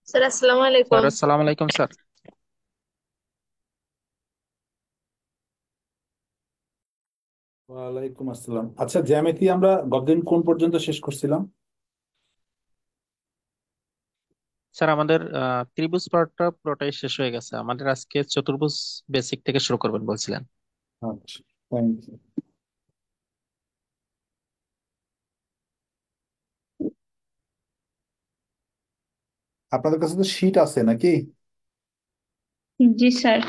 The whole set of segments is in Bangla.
স্যার, আসসালামু স্যার আলাইকুম। আসসালামু আলাইকুম স্যার। ওয়ালাইকুম আসসালাম। আচ্ছা, জ্যামিতি আমরা গতদিন কোন পর্যন্ত শেষ করছিলাম? স্যার আমাদের ত্রিভুজ পার্টটা পুরোটাই শেষ হয়ে গেছে, আমাদের আজকে চতুর্ভুজ বেসিক থেকে শুরু করবেন বলছিলেন। আচ্ছা, থ্যাংক ইউ। আপনাদের কাছে তো শীট আছে নাকি? জি স্যার।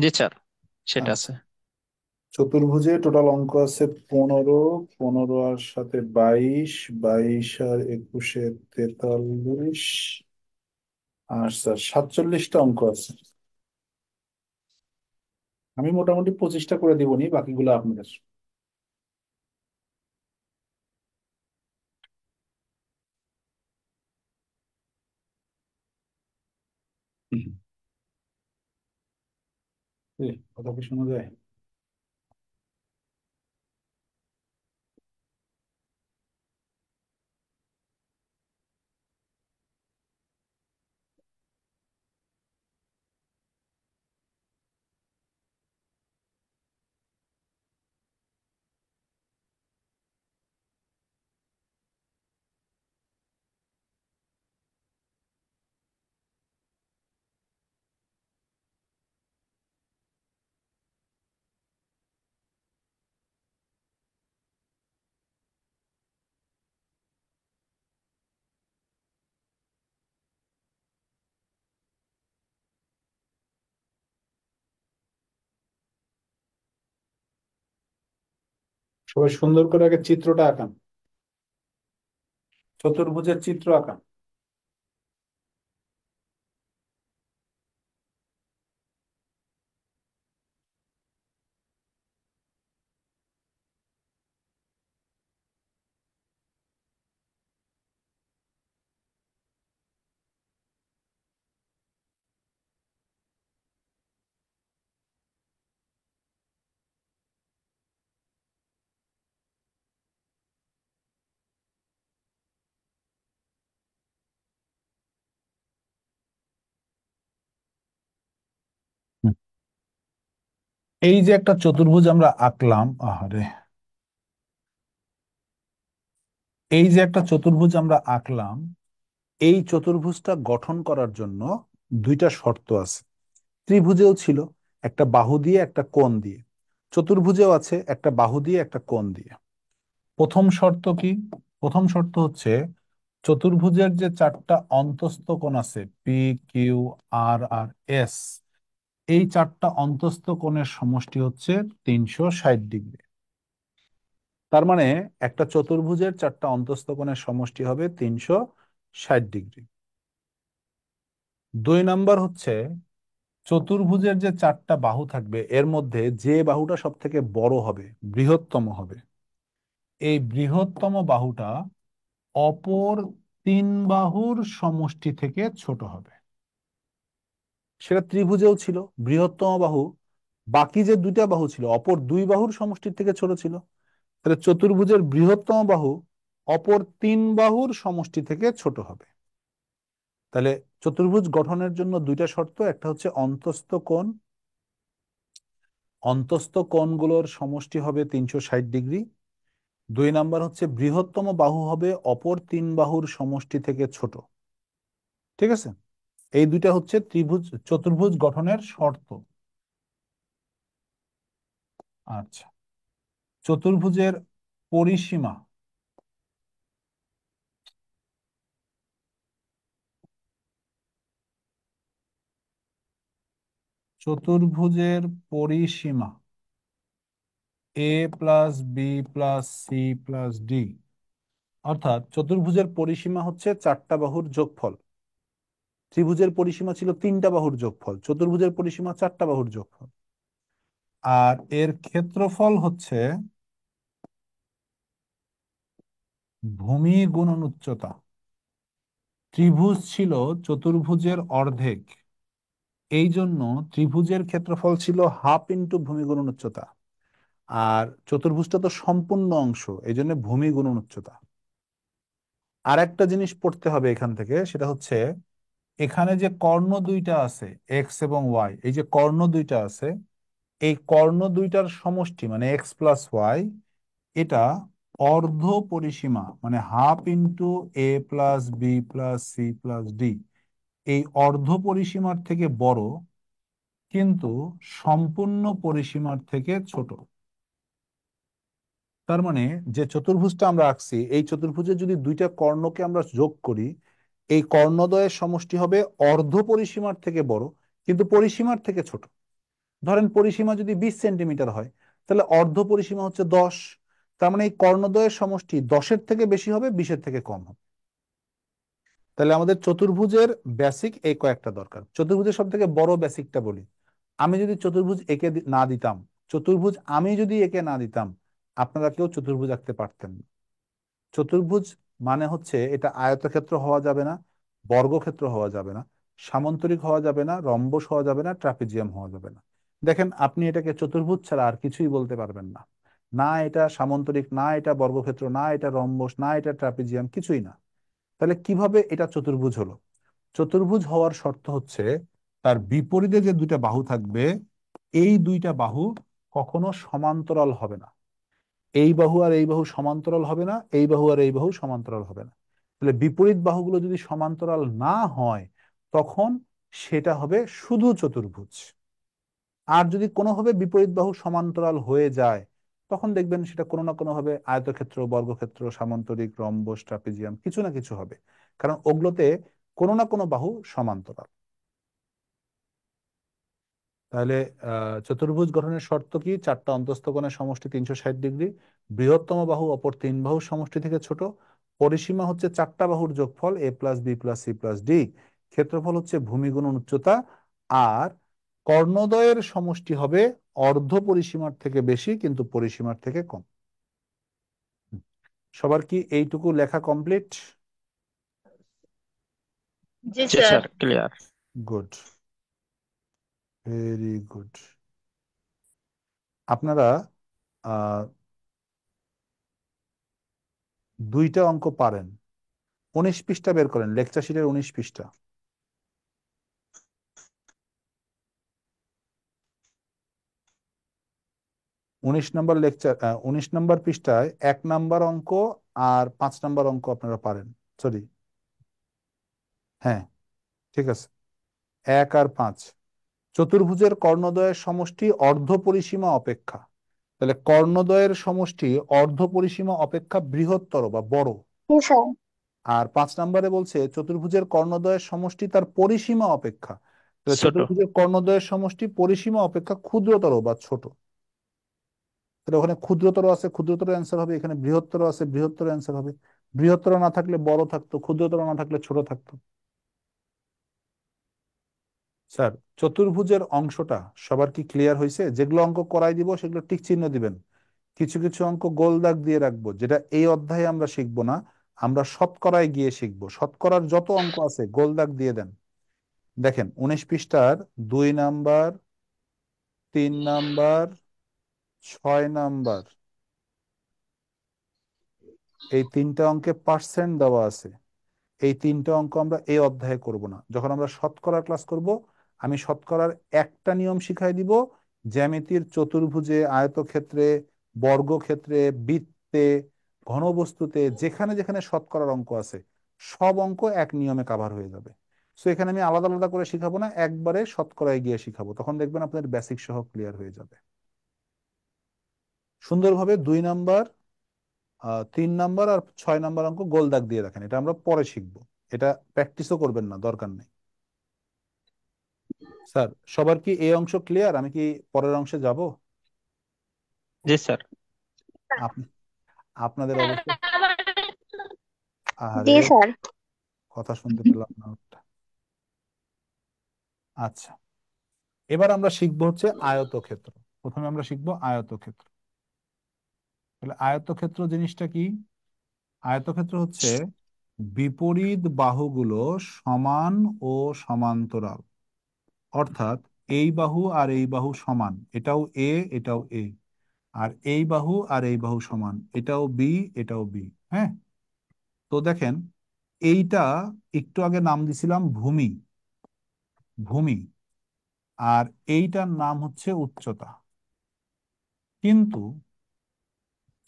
জি স্যার, সেটা আচ্ছা, আছে। চতুর্ভুজে টোটাল অঙ্ক আছে 15, 15 আর সাথে 22, 22 আর 21-এ 43, আর স্যার 47টা অঙ্ক আছে। আমি মোটামুটি 25টা করে দিব, নি বাকিগুলো আপনাদের। হুম। কথা কি শোনা যায়? সবাই সুন্দর করে আগে চিত্রটা আঁকান, চতুর্ভুজের চিত্র আঁকান। হুম। এই যে একটা চতুর্ভুজ আমরা আঁকলাম, আহারে, এই যে একটা চতুর্ভুজ আমরা আঁকলাম, এই চতুর্ভুজটা গঠন করার জন্য দুইটা শর্ত আছে। ত্রিভুজেও ছিল, একটা বাহু দিয়ে একটা কোণ দিয়ে। চতুর্ভুজেও আছে, একটা বাহু দিয়ে একটা কোণ দিয়ে। প্রথম শর্ত কি? প্রথম শর্ত হচ্ছে চতুর্ভুজের যে চারটা অন্তস্থ কোণ আছে, পি, কিউ, আর আর এস, এই চারটা অন্তস্থ কোণের সমষ্টি হচ্ছে 360 ডিগ্রি। তার মানে একটা চতুর্ভুজের চারটা অন্তস্থ কোণের সমষ্টি হবে 360 ডিগ্রি। 2 নাম্বার হচ্ছে চতুর্ভুজের যে চারটা বাহু থাকবে এর মধ্যে যে বাহুটা সব থেকে বড় হবে, বৃহত্তম হবে, এই বৃহত্তম বাহুটা অপর 3 বাহুর সমষ্টি থেকে ছোট হবে। সেটা ত্রিভুজেও ছিল, বৃহত্তম বাহু বাকি যে দুইটা বাহু ছিল অপর 2 বাহুর সমষ্টির থেকে ছোট ছিল। তাহলে চতুর্ভুজের বৃহত্তম বাহু অপর তিন বাহুর সমষ্টি থেকে ছোট হবে। তাহলে চতুর্ভুজ গঠনের জন্য দুইটা শর্ত, একটা হচ্ছে অন্তস্থ কোণগুলোর সমষ্টি হবে 360 ডিগ্রি। 2 নাম্বার হচ্ছে বৃহত্তম বাহু হবে অপর তিন বাহুর সমষ্টি থেকে ছোট। ঠিক আছে, এই দুইটা হচ্ছে চতুর্ভুজ গঠনের শর্ত। আচ্ছা, চতুর্ভুজের পরিসীমা। চতুর্ভুজের পরিসীমা A plus B plus C plus D, অর্থাৎ চতুর্ভুজের পরিসীমা হচ্ছে চারটা বাহুর যোগফল। ত্রিভুজের পরিসীমা ছিল তিনটা বাহুর যোগফল, চতুর্ভুজের পরিসীমা চারটা বাহুর যোগফল। আর এর ক্ষেত্রফল হচ্ছে ভূমি গুণন উচ্চতা। ত্রিভুজ ছিল চতুর্ভুজের অর্ধেক, এই জন্য ত্রিভুজের ক্ষেত্রফল ছিল হাফ ইন্টু ভূমি গুণন উচ্চতা। আর চতুর্ভুজটা তো সম্পূর্ণ অংশ, এই জন্য ভূমি গুণন উচ্চতা। আর একটা জিনিস পড়তে হবে এখান থেকে, সেটা হচ্ছে এখানে যে কর্ণ দুইটা আছে, এক্স এবং ওয়াই, এই যে কর্ণ দুইটা আছে, এই কর্ণ দুইটার সমষ্টি মানে এক্স প্লাস ওয়াই, এটা অর্ধ পরিসীমা মানে half into A plus B plus C plus D, এই অর্ধ পরিসীমার থেকে বড়, কিন্তু সম্পূর্ণ পরিসীমার থেকে ছোট। তার মানে যে চতুর্ভুজটা আমরা আঁকছি, এই চতুর্ভুজে যদি দুইটা কর্ণকে আমরা যোগ করি, এই কর্ণদ্বয়ের সমষ্টি হবে অর্ধ পরিসীমার থেকে বড় কিন্তু পরিসীমার থেকে ছোট। ধরেন পরিসীমা যদি 20 সেন্টিমিটার হয়, তাহলে অর্ধ পরিসীমা হচ্ছে 10। তার মানে এই কর্ণদ্বয়ের সমষ্টি 10-এর থেকে বেশি হবে, 20-এর থেকে কম হবে। তাহলে আমাদের চতুর্ভুজের বেসিক এই কয়েকটা দরকার। চতুর্ভুজের সব থেকে বড় বেসিকটা বলি, আমি যদি চতুর্ভুজ এঁকে না দিতাম, আমি যদি এঁকে না দিতাম, আপনারা কেউ চতুর্ভুজ আঁকতে পারতেন না। চতুর্ভুজ মানে হচ্ছে এটা আয়তক্ষেত্র হওয়া যাবে না, বর্গক্ষেত্র হওয়া যাবে না, সামান্তরিক হওয়া যাবে না, রম্বস হওয়া যাবে না, ট্রাপিজিয়াম হওয়া যাবে না। দেখেন, আপনি এটাকে চতুর্ভুজ ছাড়া আর কিছুই বলতে পারবেন না। না এটা সামান্তরিক, না এটা বর্গক্ষেত্র, না এটা রম্বস, না এটা ট্রাপিজিয়াম, কিছুই না। তাহলে কিভাবে এটা চতুর্ভুজ হলো? চতুর্ভুজ হওয়ার শর্ত হচ্ছে তার বিপরীতে যে দুইটা বাহু থাকবে, এই দুইটা বাহু কখনো সমান্তরাল হবে না। এই বাহু আর এই বাহু সমান্তরাল হবে না, এই বাহু আর এই বাহু সমান্তরাল হবে না। তাহলে বিপরীত বাহুগুলো যদি সমান্তরাল না হয়, তখন সেটা হবে শুধু চতুর্ভুজ। আর যদি কোনোভাবে বিপরীত বাহু সমান্তরাল হয়ে যায়, তখন দেখবেন সেটা কোনো না কোনো ভাবে আয়তক্ষেত্র, বর্গক্ষেত্র, সামান্তরিক, রম্বস, ট্রাপিজিয়াম কিছু না কিছু হবে, কারণ ওগুলোতে কোনো না কোনো বাহু সমান্তরাল। তাহলে চতুর্ভুজ গঠনের শর্ত কি? চারটা অন্তস্থ কোণের সমষ্টি 360 ডিগ্রি, বৃহত্তম বাহু অপর তিন বাহুর সমষ্টি থেকে ছোট, পরিসীমা হচ্ছে চারটা বাহুর যোগফল A plus B plus C plus D, ক্ষেত্রফল হচ্ছে ভূমি গুণন উচ্চতা, আর কর্ণদ্বয়ের সমষ্টি হবে অর্ধ পরিসীমার থেকে বেশি কিন্তু পরিসীমার থেকে কম। হুম। সবার কি এইটুকু লেখা কমপ্লিট? জি জি sir. Sir, clear. Good, very good. আপনারা আহ দুইটা অঙ্ক পারেন। 19 পৃষ্ঠা বের করেন, লেকচার শিটের 19 পৃষ্ঠা। 19 নম্বর লেকচার, 19 নম্বর পৃষ্ঠায় 1 নম্বর অঙ্ক আর 5 নম্বর অঙ্ক আপনারা পারেন। সরি, হ্যাঁ, ঠিক আছে। 1 আর 5, চতুর্ভুজের কর্ণদ্বয়ের সমষ্টি অর্ধ পরিসীমা অপেক্ষা। তাহলে কর্ণদ্বয়ের সমষ্টি অর্ধ পরিসীমা অপেক্ষা বৃহত্তর বা বড়। জি স্যার। আর 5 নম্বরে বলছে চতুর্ভুজের কর্ণদ্বয়ের সমষ্টি তার পরিসীমা অপেক্ষা। তাহলে ছোট। চতুর্ভুজের কর্ণদ্বয়ের সমষ্টি পরিসীমা অপেক্ষা ক্ষুদ্রতর বা ছোট। তাহলে ওখানে ক্ষুদ্রতর আছে, ক্ষুদ্রতর অ্যান্সার হবে, এখানে বৃহত্তর আছে, বৃহত্তর অ্যান্সার হবে। বৃহত্তর না থাকলে বড় থাকতো, ক্ষুদ্রতর না থাকলে ছোট থাকতো। স্যার, চতুর্ভুজের অংশটা সবার কি ক্লিয়ার হয়েছে? যেগুলো অঙ্ক করাই দিব সেগুলো টিক চিহ্ন দিবেন। কিছু কিছু অঙ্ক গোল দাগ দিয়ে রাখবো, যেটা এই অধ্যায়ে আমরা শিখবো না, আমরা শতকরায় গিয়ে শিখবো। শতকরার যত অঙ্ক আছে গোল দাগ দিয়ে দেন। দেখেন 19 পৃষ্ঠার 2 নাম্বার, 3 নাম্বার, 6 নাম্বার, এই তিনটা অঙ্কে পার্সেন্ট দেওয়া আছে। এই তিনটা অঙ্ক আমরা এই অধ্যায়ে করব না। যখন আমরা শতকরা ক্লাস করব, আমি শতকরার একটা নিয়ম শিখাই দিব। জ্যামিতির চতুর্ভুজে, আয়তক্ষেত্রে, বর্গক্ষেত্রে, বৃত্তে, ঘনবস্তুতে, যেখানে যেখানে শতকরার অঙ্ক আছে সব অঙ্ক এক নিয়মে কাভার হয়ে যাবে। সো এখানে আমি আলাদা আলাদা করে শিখাবো না, একবারে শতকরায় গিয়ে শিখাবো। তখন দেখবেন আপনাদের বেসিক সহ ক্লিয়ার হয়ে যাবে সুন্দরভাবে। 2 নাম্বার, 3 নাম্বার আর 6 নাম্বার অঙ্ক গোল দাগ দিয়ে রাখেন, এটা আমরা পরে শিখবো। এটা প্র্যাকটিসও করবেন না, দরকার নেই। স্যার, সবার কি এই অংশ ক্লিয়ার? আমি কি পরের অংশে যাব? জি স্যার। আপ- আপনাদের অবস্থা? জি আরে, স্যার। কথা শুনতে পেলাম না একটা। আচ্ছা, এবার আমরা শিখবো হচ্ছে আয়তক্ষেত্র। প্রথমে আমরা শিখবো আয়তক্ষেত্র। তাহলে আয়তক্ষেত্র জিনিসটা কি? আয়তক্ষেত্র হচ্ছে বিপরীত বাহুগুলো সমান ও সমান্তরাল। অর্থাৎ এই বাহু আর এই বাহু সমান, এটাও এ এটাও এ, আর এই বাহু আর এই বাহু সমান, এটাও বি এটাও বি। হ্যাঁ, তো দেখেন, এইটা একটু আগে নাম দিছিলাম ভূমি, ভূমি, আর এইটার নাম হচ্ছে উচ্চতা। কিন্তু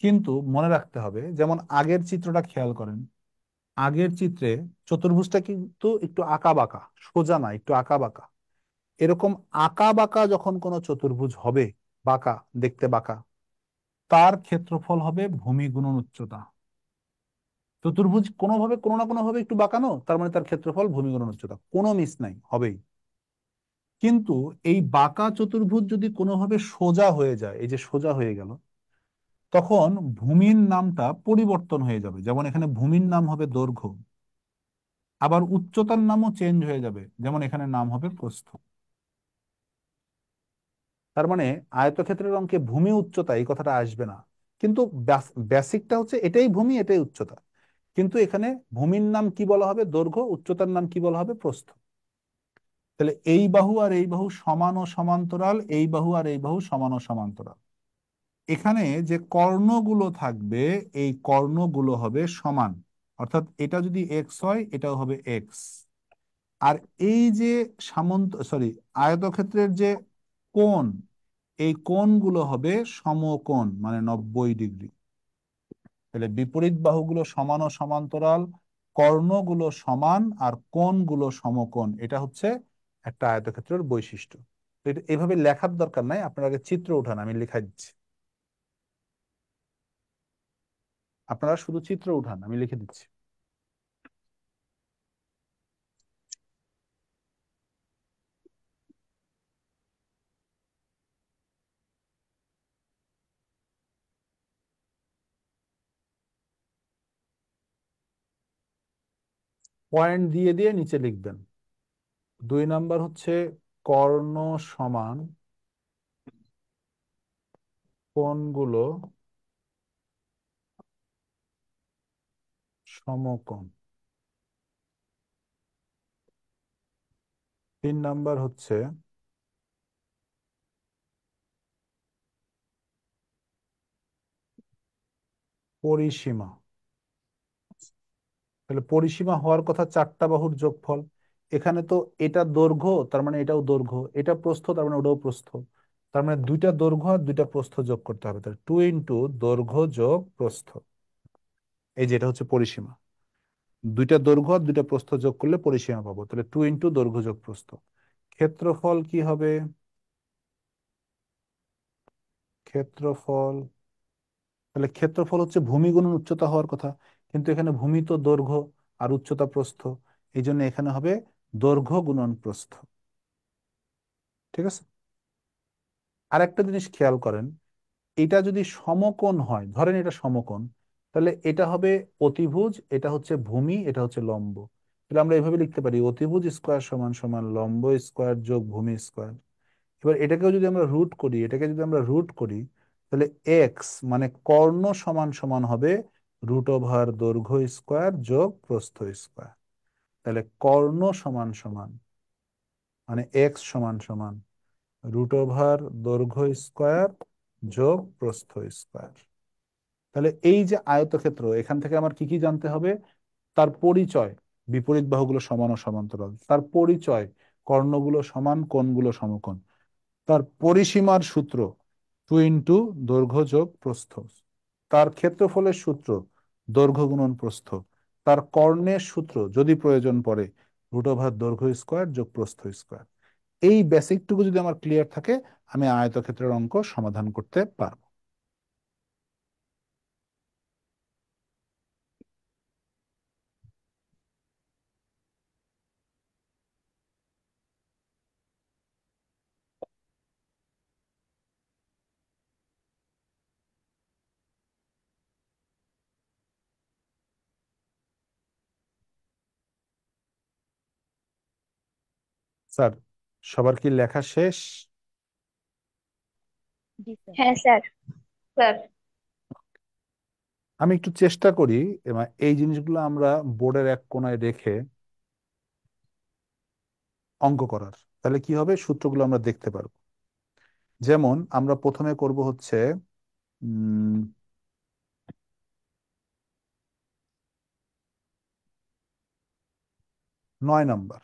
কিন্তু মনে রাখতে হবে, যেমন আগের চিত্রটা খেয়াল করেন, আগের চিত্রে চতুর্ভুজটা কিন্তু একটু আঁকা বাঁকা, সোজা না, একটু আঁকা বাঁকা। এরকম আঁকা বাঁকা যখন কোনো চতুর্ভুজ হবে, বাঁকা, দেখতে বাঁকা, তার ক্ষেত্রফল হবে ভূমি গুণন উচ্চতা। চতুর্ভুজ কোনোভাবে, কোনো না কোনো ভাবে একটু বাঁকানো, তার মানে তার ক্ষেত্রফল ভূমি গুণন উচ্চতা, কোনো মিস নাই, হবেই। কিন্তু এই বাঁকা চতুর্ভুজ যদি কোনোভাবে সোজা হয়ে যায়, এই যে সোজা হয়ে গেল, তখন ভূমির নামটা পরিবর্তন হয়ে যাবে। যেমন এখানে ভূমির নাম হবে দৈর্ঘ্য, আবার উচ্চতার নামও চেঞ্জ হয়ে যাবে, যেমন এখানে নাম হবে প্রস্থ। তার মানে আয়তক্ষেত্রের অঙ্কে ভূমি উচ্চতা এই কথাটা আসবে না, কিন্তু বেসিকটা হচ্ছে এটাই ভূমি এটাই উচ্চতা। কিন্তু এখানে ভূমির নাম কি বলা হবে? দৈর্ঘ্য। উচ্চতার নাম কি বলা হবে? প্রস্থ। তাহলে এই বাহু আর এই বাহু সমান ও সমান্তরাল, এই বাহু আর এই বাহু সমান ও সমান্তরাল। এখানে যে কর্ণগুলো থাকবে, এই কর্ণগুলো হবে সমান। অর্থাৎ এটা যদি এক্স হয়, এটাও হবে এক্স। আর এই যে আয়তক্ষেত্রের যে কোণ, এই কোণগুলো হবে সমকোণ, মানে 90 ডিগ্রি। তাহলে বিপরীত বাহুগুলো সমান ও সমান্তরাল, কর্ণগুলো সমান, আর কোণগুলো সমকোণ। এটা হচ্ছে একটা আয়তক্ষেত্রের বৈশিষ্ট্য। তো এটা এভাবে লেখার দরকার নাই, আপনার আগে চিত্র উঠান, আমি লিখা দিচ্ছি। আপনারা শুধু চিত্র উঠান, আমি লিখে দিচ্ছি। পয়েন্ট দিয়ে দিয়ে নিচে লিখবেন। 2 নাম্বার হচ্ছে কর্ণ সমান, কোণগুলো সমকোণ। 3 নাম্বার হচ্ছে পরিসীমা। তাহলে পরিসীমা হওয়ার কথা 4টা বাহুর যোগফল। এখানে তো এটা দৈর্ঘ্য, তার মানে এটাও দৈর্ঘ্য, এটা প্রস্থ, তার মানে ওটাও প্রস্থ। তার মানে 2টা দৈর্ঘ্য আর 2টা প্রস্থ যোগ করতে হবে। তাহলে 2 × দৈর্ঘ্য যোগ প্রস্থ, এই যে এটা হচ্ছে পরিসীমা। 2টা দৈর্ঘ্য আর 2টা প্রস্থ যোগ করলে পরিসীমা পাবো। তাহলে 2 × দৈর্ঘ্য যোগ প্রস্থ। ক্ষেত্রফল কি হবে? ক্ষেত্রফল, তাহলে ক্ষেত্রফল হচ্ছে ভূমি গুণন উচ্চতা হওয়ার কথা, কিন্তু এখানে ভূমি তো দৈর্ঘ্য আর উচ্চতা প্রস্থ, এই জন্য এখানে হবে দৈর্ঘ্য গুণন প্রস্থ। ঠিক আছে। আর একটা জিনিস খেয়াল করেন, এটা যদি সমকোণ হয়, ধরেন এটা সমকোণ, তাহলে এটা হবে অতিভুজ, এটা হচ্ছে ভূমি, এটা হচ্ছে লম্ব। তাহলে আমরা এভাবে লিখতে পারি, অতিভুজ স্কোয়ার সমান সমান লম্ব স্কোয়ার যোগ ভূমি স্কোয়ার। এবার এটাকেও যদি আমরা রুট করি, এটাকে যদি আমরা রুট করি, তাহলে এক্স মানে কর্ণ সমান সমান হবে √দৈর্ঘ্য স্কোয়ার যোগ প্রস্থ স্কোয়ার। তাহলে কর্ণ সমান সমান, মানে এক্স সমান সমান √দৈর্ঘ্য স্কোয়ার যোগ প্রস্থ স্কোয়ার। তাহলে এই যে আয়তক্ষেত্র, এখান থেকে আমার কি কি জানতে হবে? তার পরিচয়, বিপরীত বাহুগুলো সমান ও সমান্তরাল, তার পরিচয়, কর্ণগুলো সমান, কোণগুলো সমকোণ, তার পরিসীমার সূত্র 2 দৈর্ঘ্য যোগ প্রস্থ, তার ক্ষেত্রফলের সূত্র দৈর্ঘ্য গুণন প্রস্থ, তার কর্ণের সূত্র যদি প্রয়োজন পড়ে দৈর্ঘ্য স্কোয়ার যোগ প্রস্থ স্কোয়ার। এই বেসিকটুকু যদি আমার ক্লিয়ার থাকে, আমি আয়তক্ষেত্রের অঙ্ক সমাধান করতে পারবো। স্যার, সবার কি লেখা শেষ? হ্যাঁ স্যার। স্যার, আমি একটু চেষ্টা করি এবং এই জিনিসগুলো আমরা বোর্ডের এক কোণায় রেখে অঙ্ক করার, তাহলে কি হবে, সূত্রগুলো আমরা দেখতে পারবো। যেমন আমরা প্রথমে করব হচ্ছে 9 নম্বর।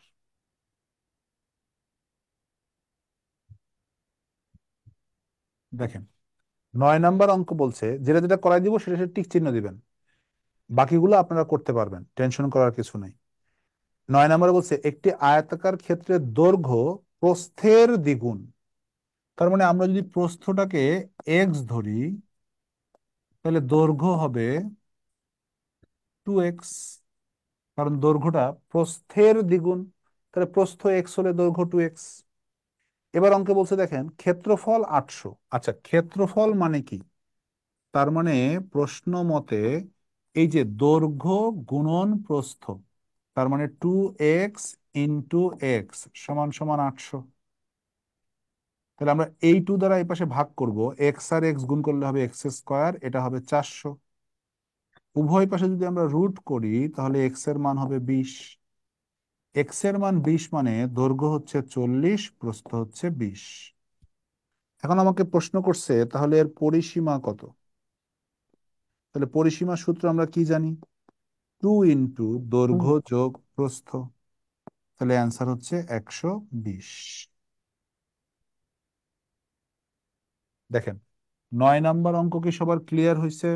দেখেন, 9 নম্বর অঙ্ক বলছে, যেটা যেটা করাই দিব সেটা সেটা টিক চিহ্ন দিবেন, বাকিগুলো আপনারা করতে পারবেন, টেনশন করার কিছু নেই। 9 নম্বরে বলছে একটি আয়তাকার ক্ষেত্রের দৈর্ঘ্য প্রস্থের দ্বিগুণ। তার মানে আমরা যদি প্রস্থটাকে এক্স ধরি, তাহলে দৈর্ঘ্য হবে 2x, কারণ দৈর্ঘ্যটা প্রস্থের দ্বিগুণ, তাহলে প্রস্থ এক্স হলে দৈর্ঘ্য 2x। এবার অঙ্কে বলছে দেখেন ক্ষেত্রফল 800। আচ্ছা, ক্ষেত্রফল মানে কি? তার মানে প্রশ্ন মতে এই যে দৈর্ঘ্য গুণন প্রস্থ, তার মানে 2x ইন্টু এক্স সমান সমান 800। তাহলে আমরা এই 2 দ্বারা এই পাশে ভাগ করব, এক্স আর এক্স গুণ করলে হবে এক্স স্কোয়ার, এটা হবে 400। উভয় পাশে যদি আমরা রুট করি তাহলে এক্স এর মান হবে 20। এক্স এর মান 20 মানে দৈর্ঘ্য হচ্ছে 40, প্রস্থ হচ্ছে 20। এখন আমাকে প্রশ্ন করছে তাহলে এর পরিসীমা কত? তাহলে পরিসীমার সূত্র আমরা কি জানি? 2 দৈর্ঘ্য যোগ প্রস্থ, তাহলে অ্যান্সার হচ্ছে 120। দেখেন, 9 নম্বর অঙ্ক কি সবার ক্লিয়ার হয়েছে?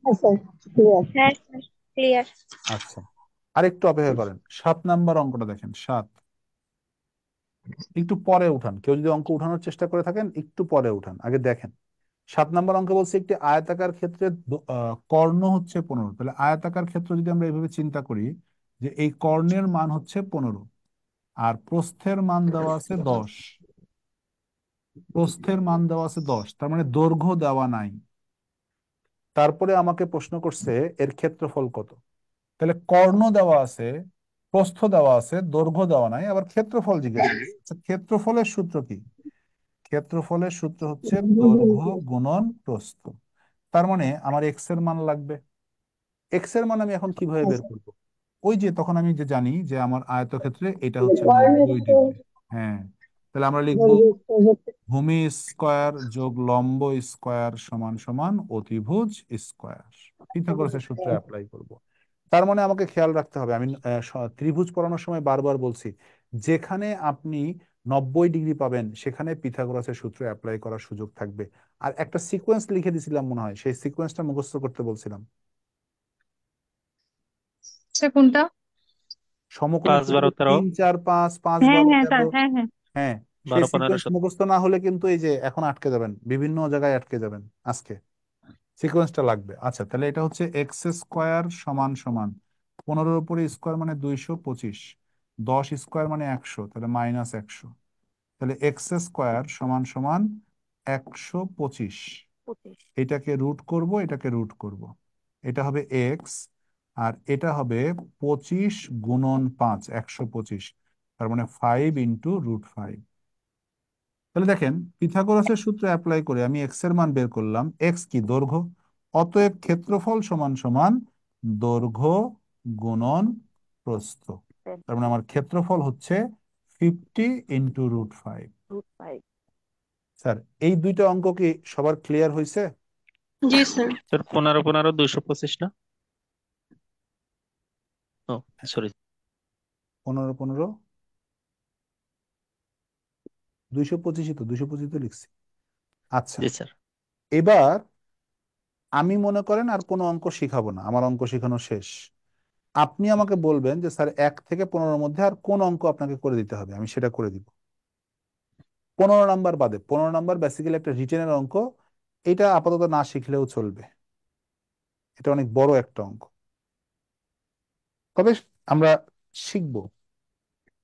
হ্যাঁ স্যার, ক্লিয়ার। হ্যাঁ স্যার, ক্লিয়ার। আচ্ছা, আরেকটু অপেক্ষা করেন, 7 নম্বর অঙ্কটা দেখেন। একটু পরে উঠান, কেউ যদি অঙ্ক উঠানোর চেষ্টা করে থাকেন একটু পরে উঠান, আগে দেখেন। 7 নম্বর অঙ্কে বলছে একটি আয়তাকার ক্ষেত্রে কর্ণ হচ্ছে 15। তাহলে আয়তাকার ক্ষেত্র যদি আমরা এইভাবে চিন্তা করি যে এই কর্ণের মান হচ্ছে 15, আর প্রস্থের মান দেওয়া আছে 10, প্রস্থের মান দেওয়া আছে 10, তার মানে দৈর্ঘ্য দেওয়া নাই। তারপরে আমাকে প্রশ্ন করছে এর ক্ষেত্রফল কত। তাহলে কর্ণ দেওয়া আছে, প্রস্থ দেওয়া আছে, দৈর্ঘ্য দেওয়া নাই, আবার ক্ষেত্রফল জিজ্ঞেস করছে। আচ্ছা, ক্ষেত্রফলের সূত্র কি? ক্ষেত্রফলের সূত্র হচ্ছে দৈর্ঘ্য গুণন প্রস্থ। তার মানে আমার এক্স এর মান লাগবে। এক্স এর মান আমি এখন কিভাবে বের করব? ওই যে তখন আমি যে জানি যে আমার আয়তক্ষেত্রে এটা হচ্ছে 90 ডিগ্রি। হ্যাঁ, তাহলে আমরা লিখবো ভূমি স্কয়ার যোগ লম্ব স্কয়ার সমান সমান অতিভুজ স্কয়ার। পিথাগোরাসের সূত্র অ্যাপ্লাই করব। তার মানে আমাকে খেয়াল রাখতে হবে, আমি ত্রিভুজ পড়ানোর সময় বারবার বলছি, যেখানে আপনি 90 ডিগ্রি পাবেন সেখানে পিথাগোরাসের সূত্র অ্যাপ্লাই করার সুযোগ থাকবে। আর একটা সিকোয়েন্স লিখে দিছিলাম মনে হয়, সেই সিকোয়েন্সটা মুখস্থ করতে বলছিলাম। আচ্ছা, কোনটা? সমকোণী 5 12 ত্রিভুজ 13, 3 4 5, পাঁচ হ্যাঁ বারো হ্যাঁ তেরো স্যার, হ্যাঁ হ্যাঁ। হ্যাঁ, সেই 12 15 সিকোয়েন্স 17। মুখস্থ না হলে কিন্তু এই যে এখন আটকে যাবেন, বিভিন্ন জায়গায় আটকে যাবেন আজকে। সিকোয়েন্সটা লাগবে। আচ্ছা, তাহলে এটা হচ্ছে এক্স স্কোয়ার সমান সমান 15-এর উপরে স্কোয়ার মানে 225, 10 স্কোয়ার মানে 100, তাহলে -100। তাহলে এক্স স্কোয়ার সমান সমান 125। এটাকে রুট করব, এটাকে রুট করব, এটা হবে এক্স, আর এটা হবে 25 গুণন 5, 125, তার মানে 5 × √5। তাহলে দেখেন, পিথাগোরাসের সূত্র অ্যাপ্লাই করে আমি এক্স এর মান বের করলাম। এক্স কি? দৈর্ঘ্য। অতএব ক্ষেত্রফল সমান সমান দৈর্ঘ্য গুণন প্রস্থ। তার মানে আমার ক্ষেত্রফল হচ্ছে 50 × √5। স্যার এই দুইটা অঙ্ক কি সবার ক্লিয়ার হয়েছে? জি স্যার। স্যার 15 15 225 না? ও সরি। 15 15 225, তো 225 তো লিখছি। আচ্ছা, জি স্যার। এবার আমি মনে করেন আর কোনো অঙ্ক শিখাবো না, আমার অঙ্ক শেখানো শেষ। আপনি আমাকে বলবেন যে স্যার 1 থেকে 15-র মধ্যে আর কোন অঙ্ক আপনাকে করে দিতে হবে, আমি সেটা করে দিব। 15 নাম্বার বাদে, 15 নাম্বার বেসিক্যালি একটা রিটেনের অঙ্ক, এটা আপাতত না শিখলেও চলবে, এটা অনেক বড় একটা অঙ্ক। তবে আমরা শিখবো,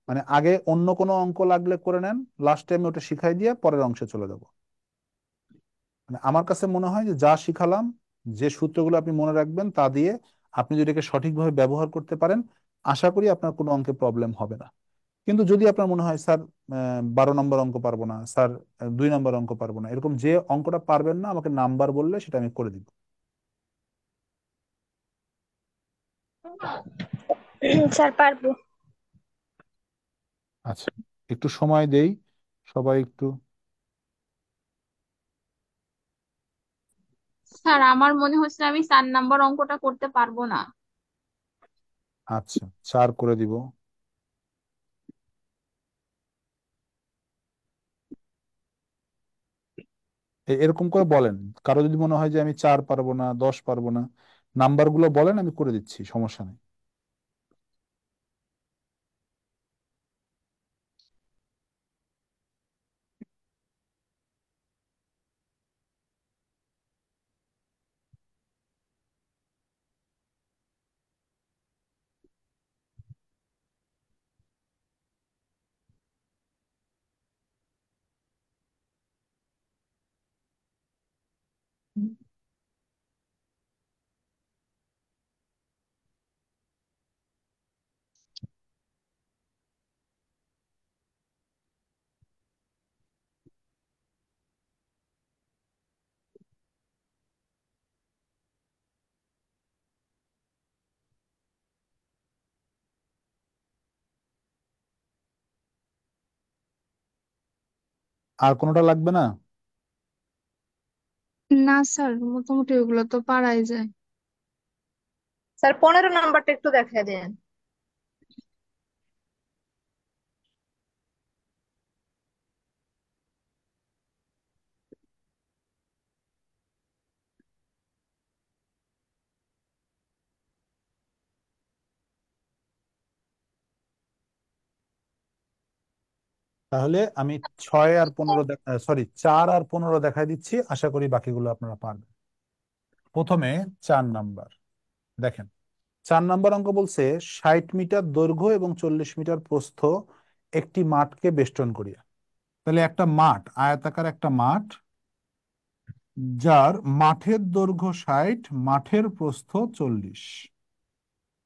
মানে আগে অন্য কোনো অঙ্ক লাগলে করে নেন, লাস্ট টাইমে ওটা শিখাই দিয়ে পরের অংশে চলে যাব। মানে আমার কাছে মনে হয় যে যা শিখালাম, যে সূত্রগুলো আপনি মনে রাখবেন তা দিয়ে আপনি যদি এটাকে সঠিকভাবে ব্যবহার করতে পারেন, আশা করি আপনার কোনো অঙ্কে প্রবলেম হবে না। কিন্তু যদি আপনার মনে হয় স্যার 12 নম্বর অঙ্ক পারবো না স্যার, 2 নম্বর অঙ্ক পারবো না, এরকম যে অঙ্কটা পারবেন না আমাকে নাম্বার বললে সেটা আমি করে দিব। স্যার পারবো। আচ্ছা, একটু সময় দেই, সবাই একটু। স্যার আমার মনে হচ্ছে আমি 4 নম্বর অঙ্কটা করতে পারবো না। আচ্ছা, 4 করে দিব। এরকম করে বলেন, কারো যদি মনে হয় যে আমি 4 পারবো না, 10 পারবো না, নাম্বারগুলো বলেন, আমি করে দিচ্ছি, সমস্যা নেই। আর কোনোটা লাগবে না? না স্যার, মোটামুটি ওগুলো তো পারাই যায়। স্যার 15 নাম্বারটা একটু দেখাই দেন। তাহলে আমি 6 আর 15, সরি 4 আর 15 দেখাই দিচ্ছি, আশা করি বাকিগুলো আপনারা পারবেন। প্রথমে 4 নাম্বার দেখেন। 4 নাম্বার অঙ্ক বলছে 60 মিটার দৈর্ঘ্য এবং 40 মিটার প্রস্থ একটি মাঠকে বেষ্টন করিয়া। তাহলে একটা মাঠ, আয়তাকার একটা মাঠ, যার মাঠের দৈর্ঘ্য 60, মাঠের প্রস্থ 40,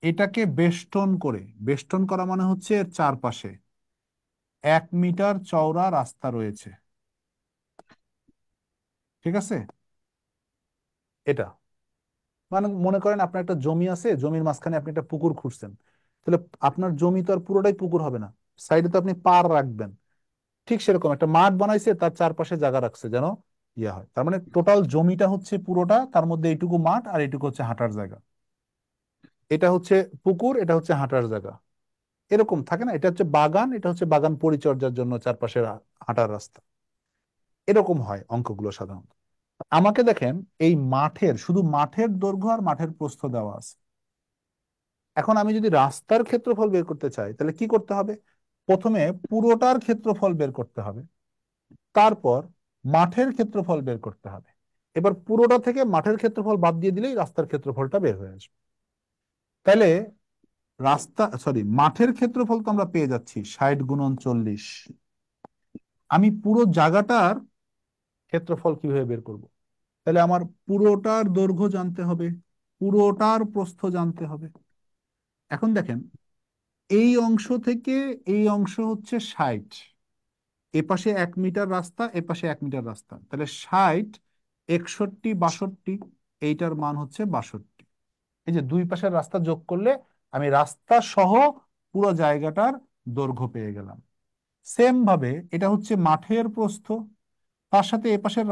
এটাকে বেষ্টন করে, বেষ্টন করা মানে হচ্ছে এর চারপাশে 1 মিটার চওড়া রাস্তা রয়েছে। ঠিক আছে, এটা মানে মনে করেন আপনার একটা জমি আছে, জমির মাঝখানে আপনি একটা পুকুর খুঁড়ছেন, তাহলে আপনার জমি তো আর পুরোটাই পুকুর হবে না, সাইডে তো আপনি পার রাখবেন। ঠিক সেরকম একটা মাঠ বানাইছে, তার চারপাশে জায়গা রাখছে যেন ইয়া হয়, তার মানে টোটাল জমিটা হচ্ছে পুরোটা, তার মধ্যে এইটুকু মাঠ আর এইটুকু হচ্ছে হাঁটার জায়গা। এটা হচ্ছে পুকুর, এটা হচ্ছে হাঁটার জায়গা, এরকম থাকে না? এটা হচ্ছে বাগান, এটা হচ্ছে বাগান পরিচর্যার জন্য চারপাশে হাঁটার রাস্তা। এরকম হয় অঙ্কগুলো সাধারণত। আমাকে দেখেন, এই মাঠের, শুধু মাঠের দৈর্ঘ্য আর মাঠের প্রস্থ দেওয়া আছে। এখন আমি যদি রাস্তার ক্ষেত্রফল বের করতে চাই তাহলে কি করতে হবে? প্রথমে পুরোটার ক্ষেত্রফল বের করতে হবে, তারপর মাঠের ক্ষেত্রফল বের করতে হবে। এবার পুরোটা থেকে মাঠের ক্ষেত্রফল বাদ দিয়ে দিলেই রাস্তার ক্ষেত্রফলটা বের হয়ে আসবে। তাহলে মাঠের ক্ষেত্রফল তো আমরা পেয়ে যাচ্ছি 60 × 40। আমি পুরো জায়গাটার ক্ষেত্রফল কিভাবে বের করব? তাহলে আমার পুরোটার দৈর্ঘ্য জানতে হবে, পুরোটার প্রস্থ জানতে হবে। এখন দেখেন, এই অংশ থেকে এই অংশ হচ্ছে 60, এপাশে 1 মিটার রাস্তা, এপাশে 1 মিটার রাস্তা, তাহলে 60, 61, 62, এইটার মান হচ্ছে 62। এই যে দুই পাশের রাস্তা যোগ করলে আমি রাস্তা সহ পুরো জায়গাটার দৈর্ঘ্য পেয়ে গেলাম। সেম ভাবে এটা হচ্ছে মাঠের প্রস্থ, তার সাথে এ পাশের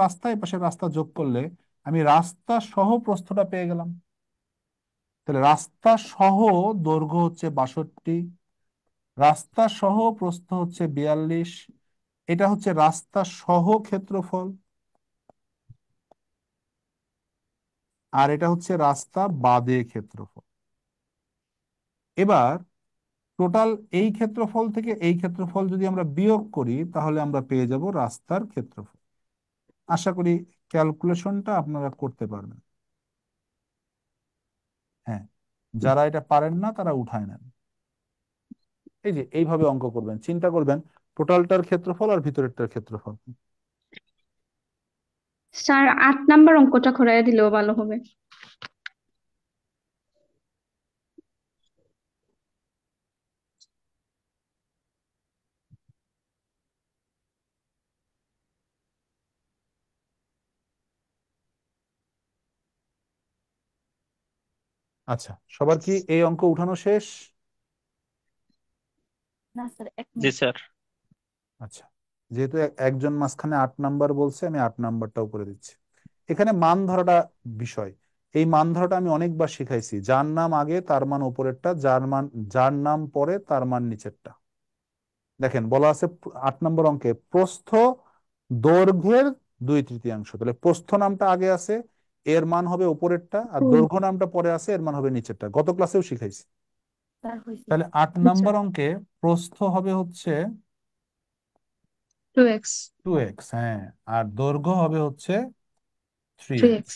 রাস্তা যোগ করলে আমি রাস্তা সহ প্রস্থটা পেয়ে গেলাম। তাহলে রাস্তা সহ দৈর্ঘ্য হচ্ছে 62, রাস্তা সহ প্রস্থ হচ্ছে 42। এটা হচ্ছে রাস্তা সহ ক্ষেত্রফল, আর এটা হচ্ছে রাস্তা বাদে ক্ষেত্রফল। এবার টোটাল এই ক্ষেত্রফল থেকে এই ক্ষেত্রফল যদি আমরা বিয়োগ করি তাহলে আমরা পেয়ে যাব রাস্তার ক্ষেত্রফল। আশা করি ক্যালকুলেশনটা আপনারা করতে পারবেন। হ্যাঁ, যারা এটা পারেন না তারা উঠায় নেন। এই যে এইভাবে অঙ্ক করবেন, চিন্তা করবেন টোটালটার ক্ষেত্রফল আর ভিতরেরটার ক্ষেত্রফল। স্যার 8 নাম্বার অঙ্কটা ঘুরাইয়া দিলেও ভালো হবে। আচ্ছা, সবার কি এই অঙ্ক উঠানো শেষ? না স্যার, এক জি মিনিট। স্যার। আচ্ছা, যেহেতু একজন মাঝখানে 8 নাম্বার বলছে, আমি 8 নাম্বারটাও করে দিচ্ছি। এখানে মান ধরাটা বিষয়। এই মান ধরাটা আমি অনেকবার শিখাইছি। যার নাম আগে তার মান উপরেরটা, যার নাম পরে তার মান নিচেরটা। দেখেন বলা আছে 8 নম্বর অঙ্কে প্রস্থ দৈর্ঘ্যের 2/3। তাহলে প্রস্থ নামটা আগে আছে, এর মান হবে উপরেরটা, আর দৈর্ঘ্য নামটা পরে আছে, এর মান হবে নিচেরটা। গত ক্লাসেও শিখাইছি। স্যার হয়েছে। তাহলে 8 নম্বর অঙ্কে প্রস্থ হবে হচ্ছে 2x 2x, হ্যাঁ, আর দৈর্ঘ্য হবে হচ্ছে 3x। 3x।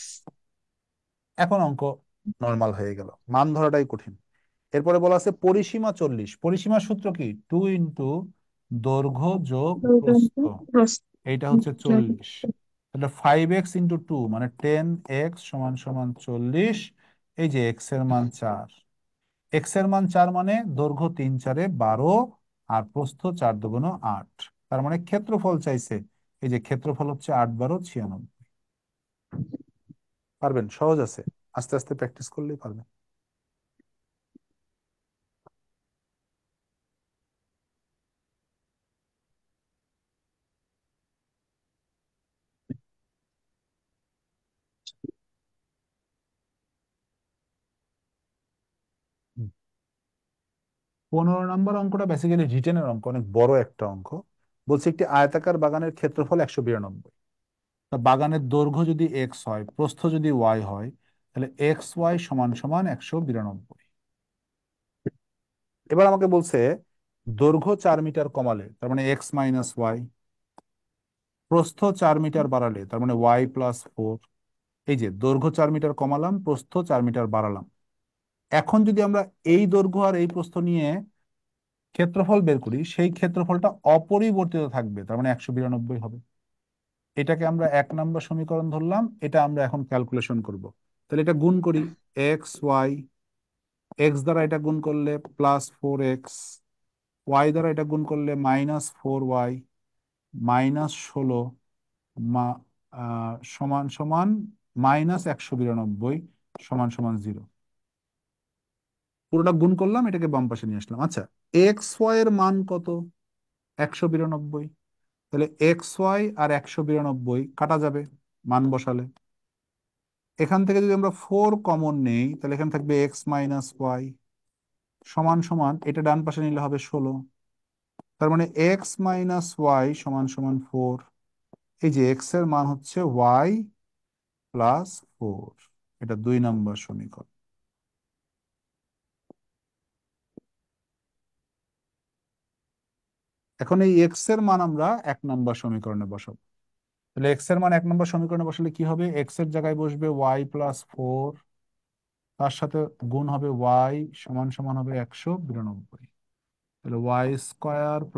এখন অঙ্ক নর্মাল হয়ে গেল, মান ধরাটাই কঠিন। এরপরে বলা আছে পরিসীমা 40। পরিসীমার সূত্র কি? 2 × দৈর্ঘ্য যোগ প্রস্থ, এইটা হচ্ছে 40। তাহলে 5x × 2 মানে 10x = 40। এই যে x এর মান 4, এক্স এর মান 4 মানে দৈর্ঘ্য 3 × 4 = 12, আর প্রস্থ 4 × 2 = 8। তার মানে ক্ষেত্রফল চাইছে। এই যে ক্ষেত্রফল হচ্ছে 8×12 = 96। পারবেন, সহজ আছে, আস্তে আস্তে প্র্যাকটিস করলেই পারবেন। 15 নম্বর অঙ্কটা বেসিক্যালি রিটেনের অঙ্ক, অনেক বড় একটা অঙ্ক। বলছে একটি আয়তাকার বাগানের ক্ষেত্রফল 192। তা বাগানের দৈর্ঘ্য যদি এক্স হয়, প্রস্থ যদি ওয়াই হয়, তাহলে xy = 192। এবার আমাকে বলছে দৈর্ঘ্য 4 মিটার কমালে, তার মানে x - y, প্রস্থ 4 মিটার বাড়ালে, তার মানে y+4। এই যে দৈর্ঘ্য 4 মিটার কমালাম, প্রস্থ 4 মিটার বাড়ালাম। এখন যদি আমরা এই দৈর্ঘ্য আর এই প্রস্থ নিয়ে ক্ষেত্রফল বের করি, সেই ক্ষেত্রফলটা অপরিবর্তিত থাকবে, তার মানে 192 হবে। এটাকে আমরা 1 নম্বর সমীকরণ ধরলাম, এটা আমরা এখন ক্যালকুলেশন করব। তাহলে এটা গুণ করি, xy, এক্স দ্বারা এটা গুণ করলে +4x, ওয়াই দ্বারা এটা গুণ করলে -4y, -16 সমান সমান -192 সমান 0। পুরোটা গুণ করলাম, এটাকে বাম পাশে নিয়ে আসলাম। আচ্ছা, xy এর মান কত? 192। তাহলে xy আর 192 কাটা যাবে মান বসালে। এখান থেকে যদি আমরা 4 কমন নেই, তাহলে এখানে থাকবে x - y সমান এটা ডান পাশে নিলে হবে 16। তার মানে x - y = 4। এই যে x এর মান হচ্ছে y+4। এটা 2 নম্বর সমীকরণ। এখন এই x এর মান আমরা 1 নম্বর সমীকরণে বসাবো। তাহলে x এর মান 1 নম্বর সমীকরণে বসালে কি হবে? x এর জায়গায় বসবে y+4, তার সাথে গুণ হবে y হবে 192। তাহলে y² +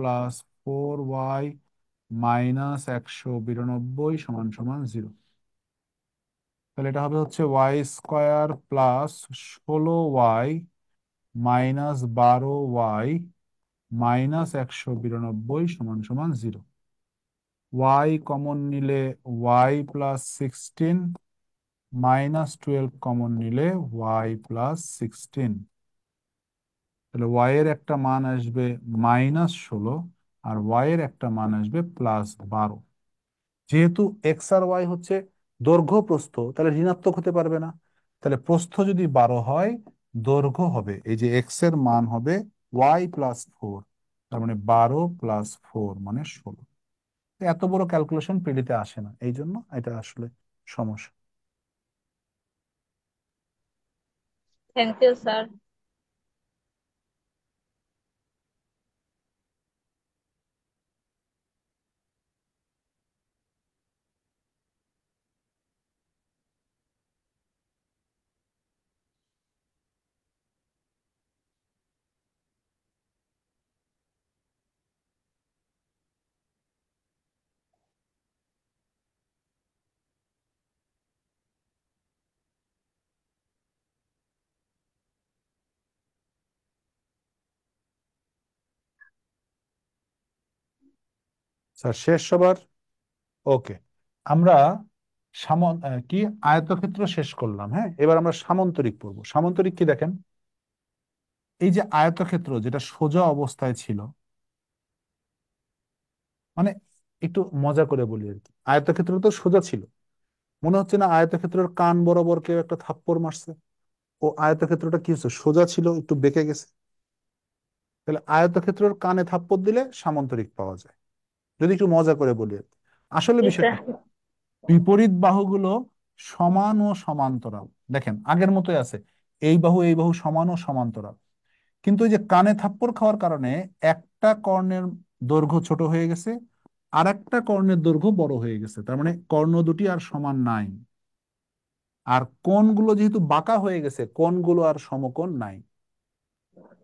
4y - 192 = 0। তাহলে এটা হবে হচ্ছে y² + 16y - 12y - 192 = 0। y common নিলে y+16, -12 কমন নিলে y+16। তাহলে y এর একটা মান আসবে -16, আর y এর একটা মান আসবে +12। যেহেতু এক্স আর ওয়াই হচ্ছে দৈর্ঘ্য প্রস্থ, তাহলে ঋণাত্মক হতে পারবে না। তাহলে প্রস্থ যদি 12 হয়, দৈর্ঘ্য হবে এই যে এক্স এর মান হবে y+4, তার মানে 12+4 মানে 16। এত বড় ক্যালকুলেশন পিডিতে আসে না, এই জন্য এটা আসলে সমস্যা। Thank you sir. স্যার শেষ সবার? ওকে, আমরা কি আয়তক্ষেত্র শেষ করলাম। হ্যাঁ, এবার আমরা সামান্তরিক পড়বো। সামান্তরিক কি দেখেন, এই যে আয়তক্ষেত্র যেটা সোজা অবস্থায় ছিল, মানে একটু মজা করে বলি আর কি, আয়তক্ষেত্র তো সোজা ছিল, মনে হচ্ছে না আয়তক্ষেত্রের কান বরাবর কেউ একটা থাপ্পড় মারছে? ও আয়তক্ষেত্রটা কি হচ্ছে, সোজা ছিল, একটু বেঁকে গেছে। তাহলে আয়তক্ষেত্রের কানে থাপ্পড় দিলে সামান্তরিক পাওয়া যায়, যদি একটু মজা করে বলি আর কি। আসলে জি বিষয়টা স্যার। বিপরীত বাহুগুলো সমান ও সমান্তরাল, দেখেন আগের মতোই আছে, এই বাহু সমান ও সমান্তরাল। কিন্তু এই যে কানে থাপ্পড় খাওয়ার কারণে একটা কর্ণের দৈর্ঘ্য ছোট হয়ে গেছে, আর একটা কর্ণের দৈর্ঘ্য বড় হয়ে গেছে, তার মানে কর্ণ দুটি আর সমান নাই। আর কোণগুলো যেহেতু বাঁকা হয়ে গেছে, কোণগুলো আর সমকোণ নাই।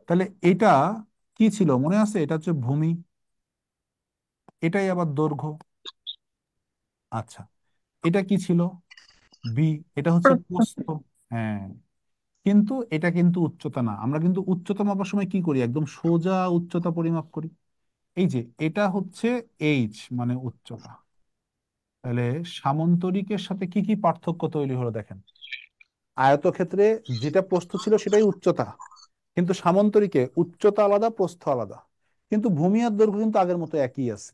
তাহলে এটা কি ছিল মনে আছে? এটা হচ্ছে ভূমি, এটাই আবার দৈর্ঘ্য। আচ্ছা, এটা কি ছিল? বি, এটা হচ্ছে প্রস্থ। হ্যাঁ, কিন্তু এটা কিন্তু উচ্চতা না। আমরা কিন্তু উচ্চতা মাপার সময় কি করি, একদম সোজা উচ্চতা পরিমাপ করি। এই যে এটা হচ্ছে এইচ মানে উচ্চতা। তাহলে সামান্তরিকের সাথে কি কি পার্থক্য তৈরি হলো দেখেন, আয়তক্ষেত্রে যেটা প্রস্থ ছিল সেটাই উচ্চতা, কিন্তু সামান্তরিকে উচ্চতা আলাদা, প্রস্থ আলাদা। কিন্তু ভূমি আর দৈর্ঘ্য কিন্তু আগের মতো একই আছে,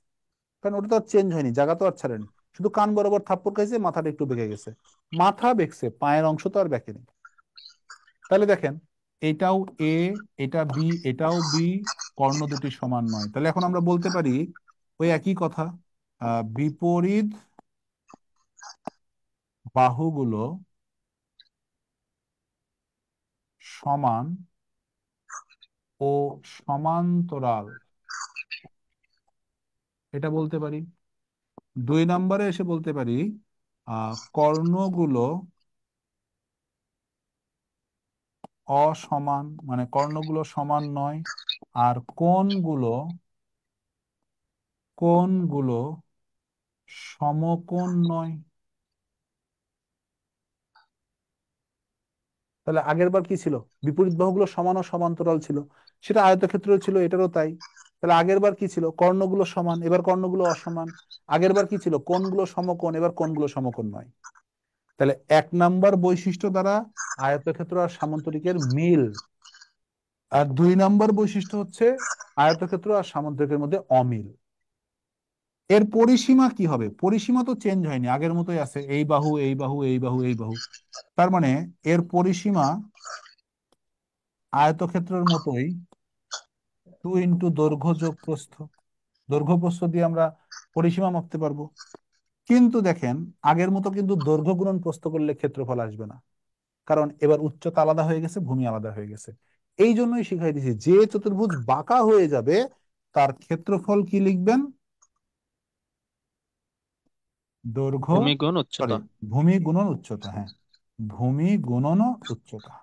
কারণ ওটা তো আর চেঞ্জ হয়নি, জায়গা তো আর ছাড়েনি। শুধু কান বরাবর থাপ্পড় খাইছে, মাথাটা একটু বেঁকে গেছে। মাথা বেঁকছে, পায়ের অংশ তো আর বেঁকেনি। তাহলে দেখেন, এটাও এ, এটা বি, এটাও বি, কর্ণ দুটি সমান নয়। তাহলে এখন আমরা বলতে পারি ওই একই কথা, বিপরীত বাহুগুলো সমান ও সমান্তরাল, এটা বলতে পারি। 2 নম্বরে এসে বলতে পারি কর্ণগুলো অসমান, মানে কর্ণগুলো সমান নয়। আর কোণগুলো সমকোণ নয়। তাহলে আগের বার কি ছিল, বিপরীত বাহুগুলো সমান ও সমান্তরাল ছিল, সেটা আয়তক্ষেত্র ছিল, এটারও তাই। তাহলে আগের বার কি ছিল, কর্ণগুলো সমান, এবার কর্ণগুলো অসমান। আগের বার কি ছিল, কোণগুলো সমকোণ, এবার কোণগুলো সমকোণ নয়। তাহলে 1 নম্বর বৈশিষ্ট্য দ্বারা আয়তক্ষেত্র আর সামান্তরিকের মিল। আর 2 নম্বর বৈশিষ্ট্য হচ্ছে আয়তক্ষেত্র আর সামান্তরিকের মধ্যে অমিল। এর পরিসীমা কি হবে? পরিসীমা তো চেঞ্জ হয়নি, আগের মতোই আছে, এই বাহু এই বাহু এই বাহু এই বাহু। তার মানে এর পরিসীমা আয়তক্ষেত্রের মতোই 2 × দৈর্ঘ্য যোগ প্রস্থ। দৈর্ঘ্য প্রস্থ দিয়ে আমরা পরিসীমা মাপতে পারবো। কিন্তু দেখেন, আগের মতো কিন্তু দৈর্ঘ্য গুণন প্রস্থ করলে ক্ষেত্রফল আসবে না, কারণ এবার উচ্চতা আলাদা হয়ে গেছে, ভূমি আলাদা হয়ে গেছে। এই জন্যই শিখাই দিয়েছি, যে চতুর্ভুজ বাঁকা হয়ে যাবে তার ক্ষেত্রফল কি লিখবেন, দৈর্ঘ্য, ভূমি গুণ সরি, উচ্চতা। ভূমি গুণন উচ্চতা। হ্যাঁ, ভূমি গুণন উচ্চতা।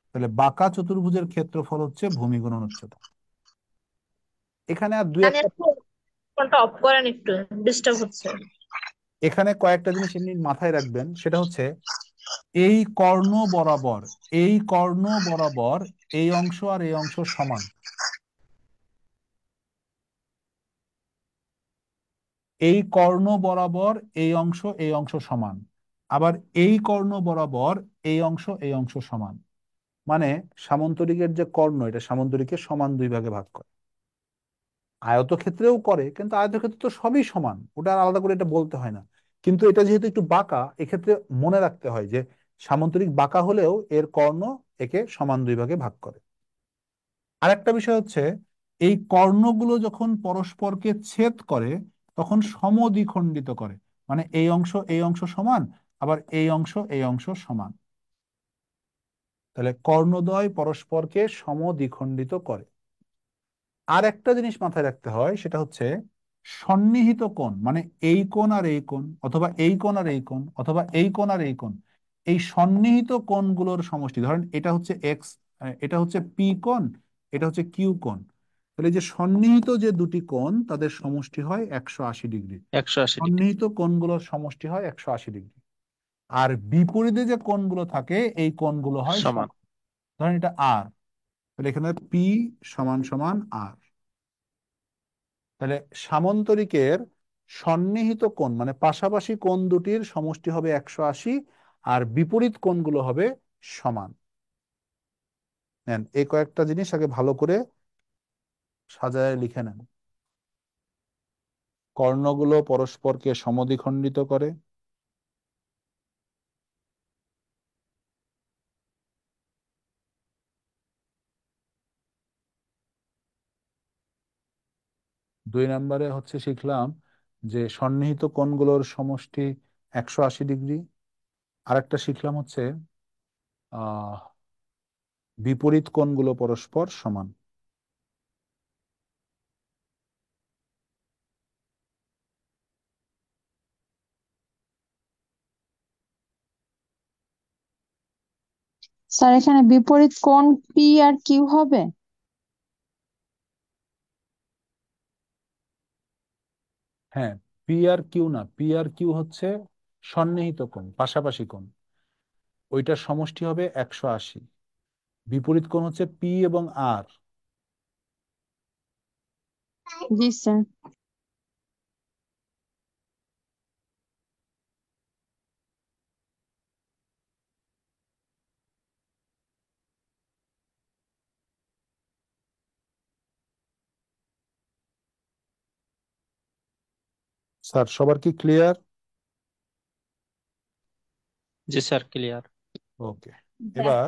তাহলে বাঁকা চতুর্ভুজের ক্ষেত্রফল হচ্ছে ভূমি গুণন উচ্চতা। এখানে আর দুই মানে একটা, একটু ফোনটা অফ করেন, একটু ডিস্টার্ব হচ্ছে। এখানে কয়েকটা জিনিস এমনি মাথায় রাখবেন, সেটা হচ্ছে এই কর্ণ বরাবর, এই কর্ণ বরাবর এই অংশ আর এই অংশ সমান। এই কর্ণ বরাবর এই অংশ সমান। আবার এই কর্ণ বরাবর এই অংশ সমান। মানে সামান্তরিকের যে কর্ণ, এটা সামান্তরিকের সমান 2 ভাগে ভাগ করে। আয়তক্ষেত্রেও করে, কিন্তু আয়তক্ষেত্রে তো সবই সমান, ওটা আর আলাদা করে এটা বলতে হয় না। কিন্তু এটা যেহেতু একটু বাঁকা, এক্ষেত্রে মনে রাখতে হয় যে সামন্তরিক বাঁকা হলেও এর কর্ণ একে সমান দুই ভাগে ভাগ করে। আরেকটা বিষয় হচ্ছে, এই কর্ণগুলো যখন পরস্পরকে ছেদ করে তখন সমদ্বিখণ্ডিত করে, মানে এই অংশ সমান, আবার এই অংশ সমান। তাহলে কর্ণদ্বয় পরস্পরকে সমদ্বিখণ্ডিত করে। আর একটা জিনিস মাথায় রাখতে হয়, সেটা হচ্ছে সন্নিহিত কোণ, মানে এই কোণ আর এই কোণ, অথবা এই কোণ আর এই কোণ, অথবা এই কোণ আর এই কোণ, এই সন্নিহিত কোণগুলোর সমষ্টি। ধরেন এটা হচ্ছে এক্স, এটা হচ্ছে পি কোণ, এটা হচ্ছে কিউ কোণ। তাহলে এই যে সন্নিহিত যে দুটি কোণ তাদের সমষ্টি হয় 180 ডিগ্রি। 180 ডিগ্রি। সন্নিহিত কোণগুলোর সমষ্টি হয় 180 ডিগ্রি। আর বিপরীতে যে কোণগুলো থাকে এই কোণগুলো হয় সমান। সমান। ধরেন এটা আর, তাহলে এখানে পি সমান সমান আর। তাহলে সামন্তরিকের সন্নিহিত কোণ মানে পাশাপাশি কোণ দুটির সমষ্টি হবে 180, আর বিপরীত কোণগুলো হবে সমান। নেন এই কয়েকটা জিনিস আগে ভালো করে সাজায় লিখে নেন। কর্ণগুলো পরস্পরকে সমদ্বিখণ্ডিত করে, দুই নম্বরে হচ্ছে শিখলাম যে সন্নিহিত কোণগুলোর সমষ্টি 180 ডিগ্রি। আরেকটা শিখলাম হচ্ছে আহ বিপরীত কোণগুলো পরস্পর সমান। স্যার এখানে বিপরীত কোণ পি আর কিউ হবে? হ্যাঁ, পি আর কিউ না, পি আর কিউ হচ্ছে সন্নিহিত কোণ, পাশাপাশি কোণ, ওইটার সমষ্টি হবে 180। বিপরীত কোণ হচ্ছে পি এবং আর। জি স্যার। স্যার সবার কি ক্লিয়ার? জি স্যার, ক্লিয়ার। ওকে। এবার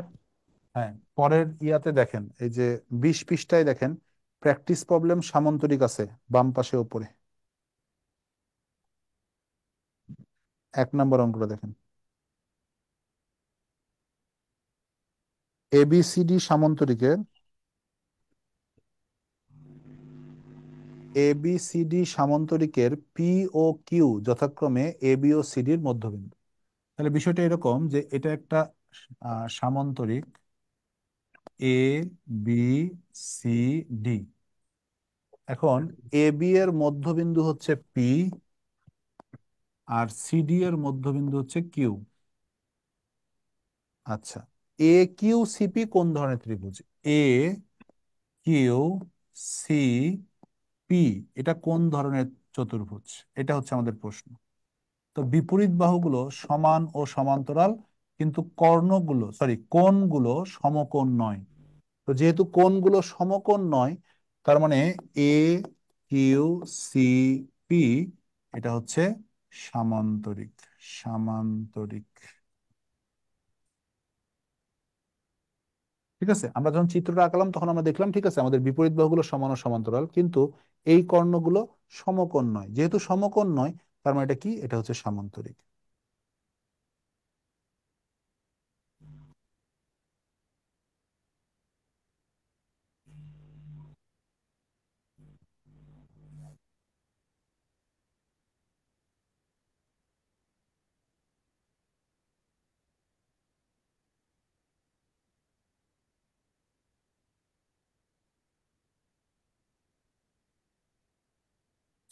হ্যাঁ, পরের ইয়াতে দেখেন, এই যে 20 পৃষ্ঠায় দেখেন প্র্যাকটিস প্রবলেম সামান্তরিক আছে বাম পাশে উপরে, 1 নম্বর অঙ্কটা দেখেন। এবিসিডি সামান্তরিকের পি ও কিউ যথাক্রমে এ বি ও সিডির মধ্যবিন্দু। তাহলে বিষয়টা এরকম যে এটা একটা সামান্তরিক এ বি সি ডি। এখন এ বি এর মধ্যবিন্দু হচ্ছে পি, আর সিডি এর মধ্যবিন্দু হচ্ছে কিউ। আচ্ছা, এ কিউ সিপি কোন ধরনের ত্রিভুজ? এ কিউ সি পি এটা কোন ধরনের চতুর্ভুজ, এটা হচ্ছে আমাদের প্রশ্ন। তো বিপরীত বাহুগুলো সমান ও সমান্তরাল, কিন্তু কোণগুলো সমকোণ নয়। তো যেহেতু কোণগুলো সমকোণ নয়, তার মানে এ কিউ সি পি এটা হচ্ছে সামান্তরিক। সামান্তরিক, ঠিক আছে। আমরা যখন চিত্রটা আঁকলাম তখন আমরা দেখলাম ঠিক আছে আমাদের বিপরীত বাহুগুলো সমান ও সমান্তরাল, কিন্তু এই কর্ণগুলো সমকোণ নয়। যেহেতু সমকোণ নয়, তার মানে এটা কি? এটা হচ্ছে সামান্তরিক।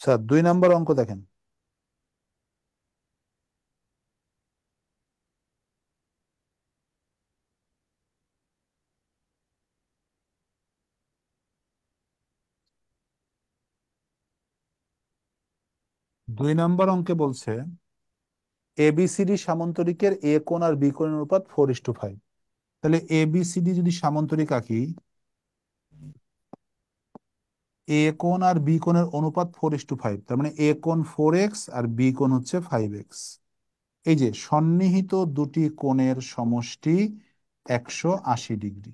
স্যার 2 নম্বর অঙ্ক দেখেন। 2 নম্বর অঙ্কে বলছে এবিসিডি সামান্তরিকের এ কোণ আর বি কোণের অনুপাত 4:5। তাহলে এবিসিডি যদি সামান্তরিক আঁকি, এ কোণ আর বি কোণের অনুপাত 4:5, তার মানে এ কোণ 4x আর বি কোণ হচ্ছে 5x। এই যে সন্নিহিত দুটি কোণের সমষ্টি 180 ডিগ্রি,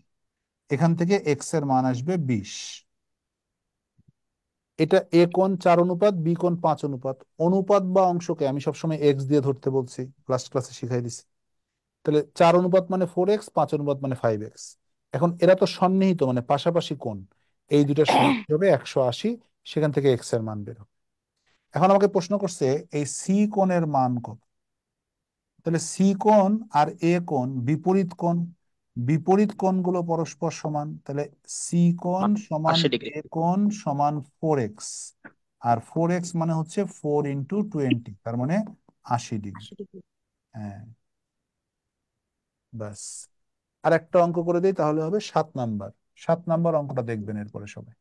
এখান থেকে এক্স এর মান আসবে 20। এটা এ কোণ 4 অনুপাত, বি কোণ 5 অনুপাত। অনুপাত বা অংশকে আমি সবসময় এক্স দিয়ে ধরতে বলছি, লাস্ট ক্লাসে শিখাই দিছি। তাহলে 4 অনুপাত মানে 4x, 5 অনুপাত মানে 5x। এখন এরা তো সন্নিহিত মানে পাশাপাশি কোণ, এই দুটার সমষ্টি হবে 180, সেখান থেকে এক্স এর মান বের হবে। এখন আমাকে প্রশ্ন করছে এই সি কোণের মান কত। তাহলে সি কোণ আর এ কোণ বিপরীত কোণ, বিপরীত কোণগুলো পরস্পর সমান, তাহলে সি কোণ সমান 80 ডিগ্রি। এ কোণ সমান 4x, আর 4x মানে হচ্ছে 4 × 20, তার মানে 80 ডিগ্রি। 80 ডিগ্রি। হ্যাঁ, ব্যাস। আর একটা অঙ্ক করে দিই, তাহলে হবে 7 নাম্বার। 7 নাম্বার অঙ্কটা দেখবেন এরপরে সবাই।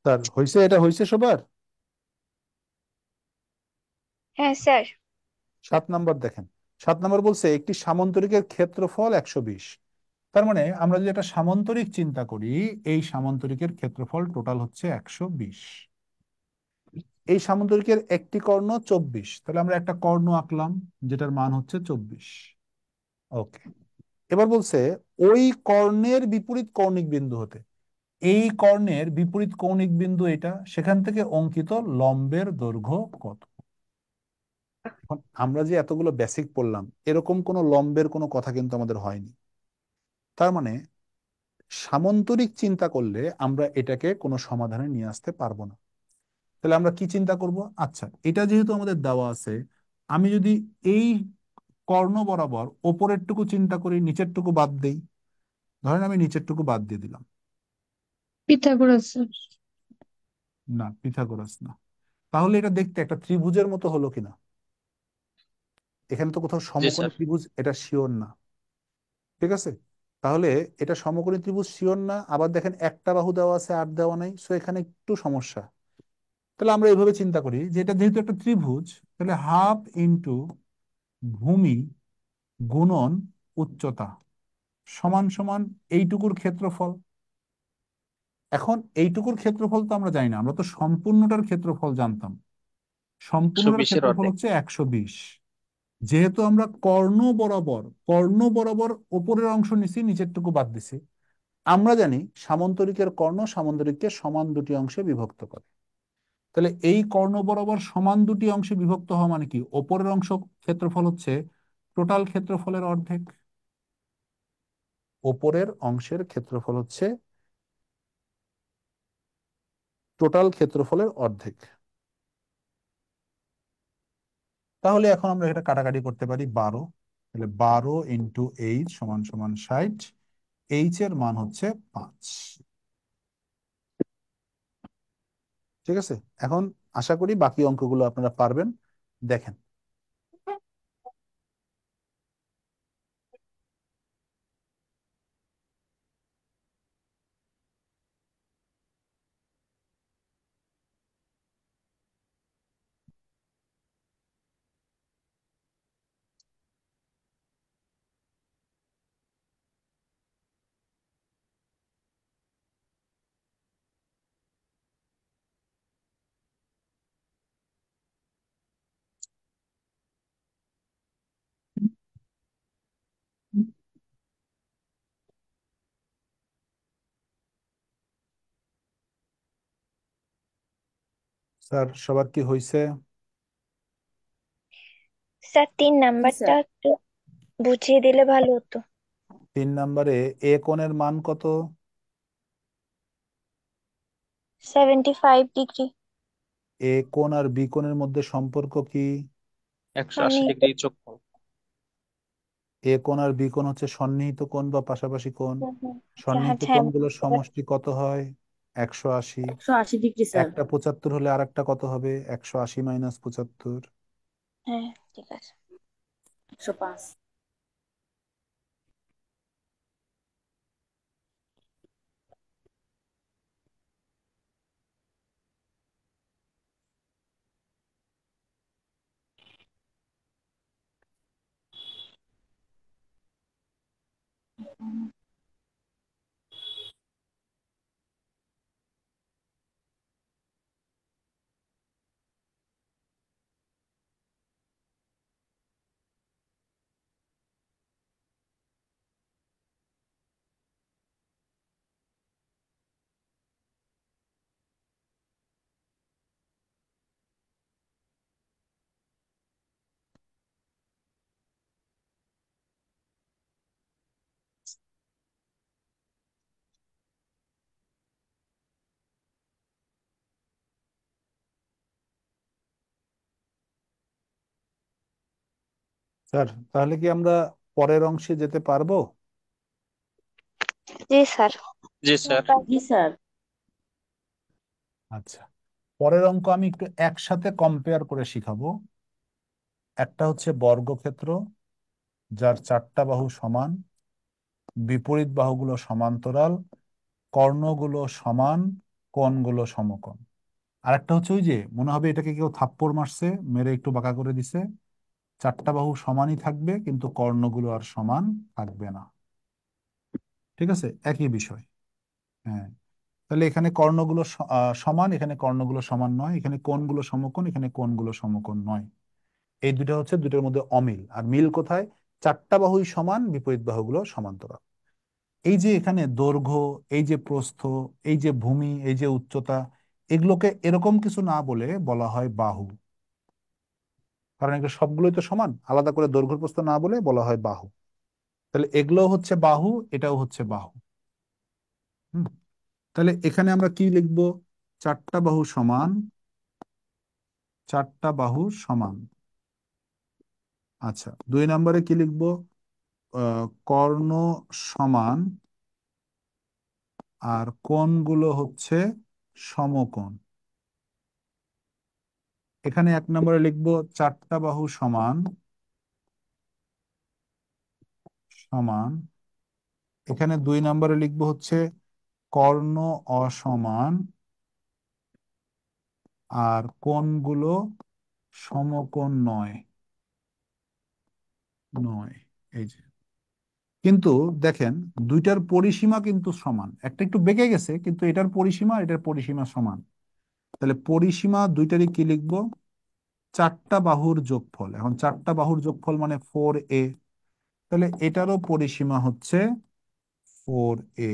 স্যার হয়েছে, এটা হয়েছে সবার? হ্যাঁ স্যার। 7 নাম্বার দেখেন। 7 নাম্বার বলছে একটি সামান্তরিকের ক্ষেত্রফল 120। তার মানে আমরা যদি একটা সামান্তরিক চিন্তা করি, এই সামান্তরিকের ক্ষেত্রফল টোটাল হচ্ছে 120। এই সামান্তরিকের একটি কর্ণ 24, তাহলে আমরা একটা কর্ণ আঁকলাম যেটার মান হচ্ছে 24। ওকে, এবার বলছে ওই কর্ণের বিপরীত কৌণিক বিন্দু হতে, এই কর্ণের বিপরীত কৌণিক বিন্দু এটা, সেখান থেকে অঙ্কিত লম্বের দৈর্ঘ্য কত। এখন আমরা যে এতগুলো বেসিক পড়লাম, এরকম কোনো লম্বের কোনো কথা কিন্তু আমাদের হয়নি। তার মানে সামান্তরিক চিন্তা করলে আমরা এটাকে কোনো সমাধানে নিয়ে আসতে পারবো না। তাহলে আমরা কি চিন্তা করব? আচ্ছা, এটা যেহেতু আমাদের দেওয়া আছে, আমি যদি এই কর্ণ বরাবর ওপরেরটুকু চিন্তা করি, নিচেরটুকু বাদ দেই, ধরেন আমি নিচেরটুকু বাদ দিয়ে দিলাম। Pythagoras sir. না, পিথাগোরাস না। তাহলে এটা দেখতে একটা ত্রিভুজের মতো হলো কিনা? এখানে তো কোথাও জি সমকোণী স্যার। ত্রিভুজ, এটা শিওর না। ঠিক আছে, তাহলে এটা সমকোণী ত্রিভুজ শিওর না। আবার দেখেন একটা বাহু দেওয়া আছে আর দেওয়া নাই, সো এখানে একটু সমস্যা। তাহলে আমরা এইভাবে চিন্তা করি যে এটা যেহেতু একটা ত্রিভুজ, তাহলে হাফ ইন্টু ভূমি গুণন উচ্চতা সমান সমান এইটুকুর ক্ষেত্রফল। এখন এইটুকুর ক্ষেত্রফল তো আমরা জানি না, আমরা তো সম্পূর্ণটার ক্ষেত্রফল জানতাম। একশো সম্পূর্ণটার বিশের ক্ষেত্রফল অর্ধেক। হচ্ছে 120। যেহেতু আমরা কর্ণ বরাবর ওপরের অংশ নিছি, নিচেরটুকু বাদ দিছি, আমরা জানি সামান্তরিকের কর্ণ সামান্তরিককে সমান দুটি অংশে বিভক্ত করে। তাহলে এই কর্ণ বরাবর সমান দুটি অংশে বিভক্ত হওয়া মানে কি? ওপরের অংশ ক্ষেত্রফল হচ্ছে টোটাল ক্ষেত্রফলের অর্ধেক। ওপরের অংশের ক্ষেত্রফল হচ্ছে টোটাল ক্ষেত্রফলের অর্ধেক। তাহলে এখন আমরা এটা কাটাকাটি করতে পারি 12। তাহলে 12 × 8 সমান সমান 60। এইচ এর মান হচ্ছে 5। ঠিক আছে, এখন আশা করি বাকি অঙ্কগুলো আপনারা পারবেন। দেখেন, স্যার সবার কি হয়েছে? স্যার 3 নাম্বারটা একটু বুঝিয়ে দিলে ভালো হতো। 3 নম্বরে এ কোণের মান কত? 75 ডিগ্রি। এ কোণ আর বি কোণের মধ্যে সম্পর্ক কি? 180 আমি ডিগ্রি যোগফল। এ কোণ আর বি কোণ হচ্ছে সন্নিহিত কোণ বা পাশাপাশি কোণ। সন্নিহিত আচ্ছা আমি কোণগুলোর বুঝতে পারছি। সমষ্টি কত হয়? 180। 180 ডিগ্রি স্যার। একটা 75 হলে আর একটা কত হবে? 180 মাইনাস 75। হ্যাঁ ঠিক আছে। 105। স্যার তাহলে কি আমরা পরের অংশে যেতে পারবো? জি স্যার। জি স্যার। জি স্যার। আচ্ছা, পরের অঙ্ক আমি একটু একসাথে কম্পেয়ার করে শিখাবো। একটা হচ্ছে বর্গক্ষেত্র, যার 4টা বাহু সমান, বিপরীত বাহুগুলো সমান্তরাল, কর্ণগুলো সমান, কোণগুলো সমকোণ। আর একটা হচ্ছে ওই যে মনে হবে এটাকে কেউ থাপ্পড় মারছে, মেরে একটু বাঁকা করে দিছে। 4টা বাহু সমানই থাকবে কিন্তু কর্ণগুলো আর সমান থাকবে না। ঠিক আছে, একই বিষয়। হ্যাঁ, তাহলে এখানে কর্ণগুলো সমান, এখানে কর্ণগুলো সমান নয়, এখানে কোণগুলো সমকোণ, এখানে কোণগুলো সমকোণ নয়। এই দুটো হচ্ছে দুটোর মধ্যে অমিল। আর মিল কোথায়? 4টা বাহুই সমান, বিপরীত বাহুগুলো সমান্তরাল। এই যে এখানে দৈর্ঘ্য, এই যে প্রস্থ, এই যে ভূমি, এই যে উচ্চতা, এগুলোকে এরকম কিছু না বলে বলা হয় বাহু। কারণ এগুলো সবগুলোই তো সমান, আলাদা করে দৈর্ঘ্য প্রস্থ না বলে বলা হয় বাহু। তাহলে এগুলো হচ্ছে বাহু, এটাও হচ্ছে বাহু। হুম, তাহলে এখানে আমরা কি লিখবো? 4টা বাহু সমান, 4টা বাহু সমান। আচ্ছা, 2 নম্বরে কি লিখবো? কর্ণ সমান আর কোণগুলো হচ্ছে সমকোণ। এখানে 1 নম্বরে লিখবো 4টা বাহু সমান সমান। এখানে 2 নম্বরে লিখবো হচ্ছে কর্ণ অসমান আর কোণগুলো সমকোণ নয় নয়। এই যে, কিন্তু দেখেন দুইটার পরিসীমা কিন্তু সমান। একটা একটু বেঁকে গেছে কিন্তু এটার পরিসীমা এটার পরিসীমা সমান। তাহলে পরিসীমা দুইটারই কি লিখবো? 4টা বাহুর যোগফল। এখন 4টা বাহুর যোগফল মানে 4a। তাহলে এটারও পরিসীমা হচ্ছে 4a।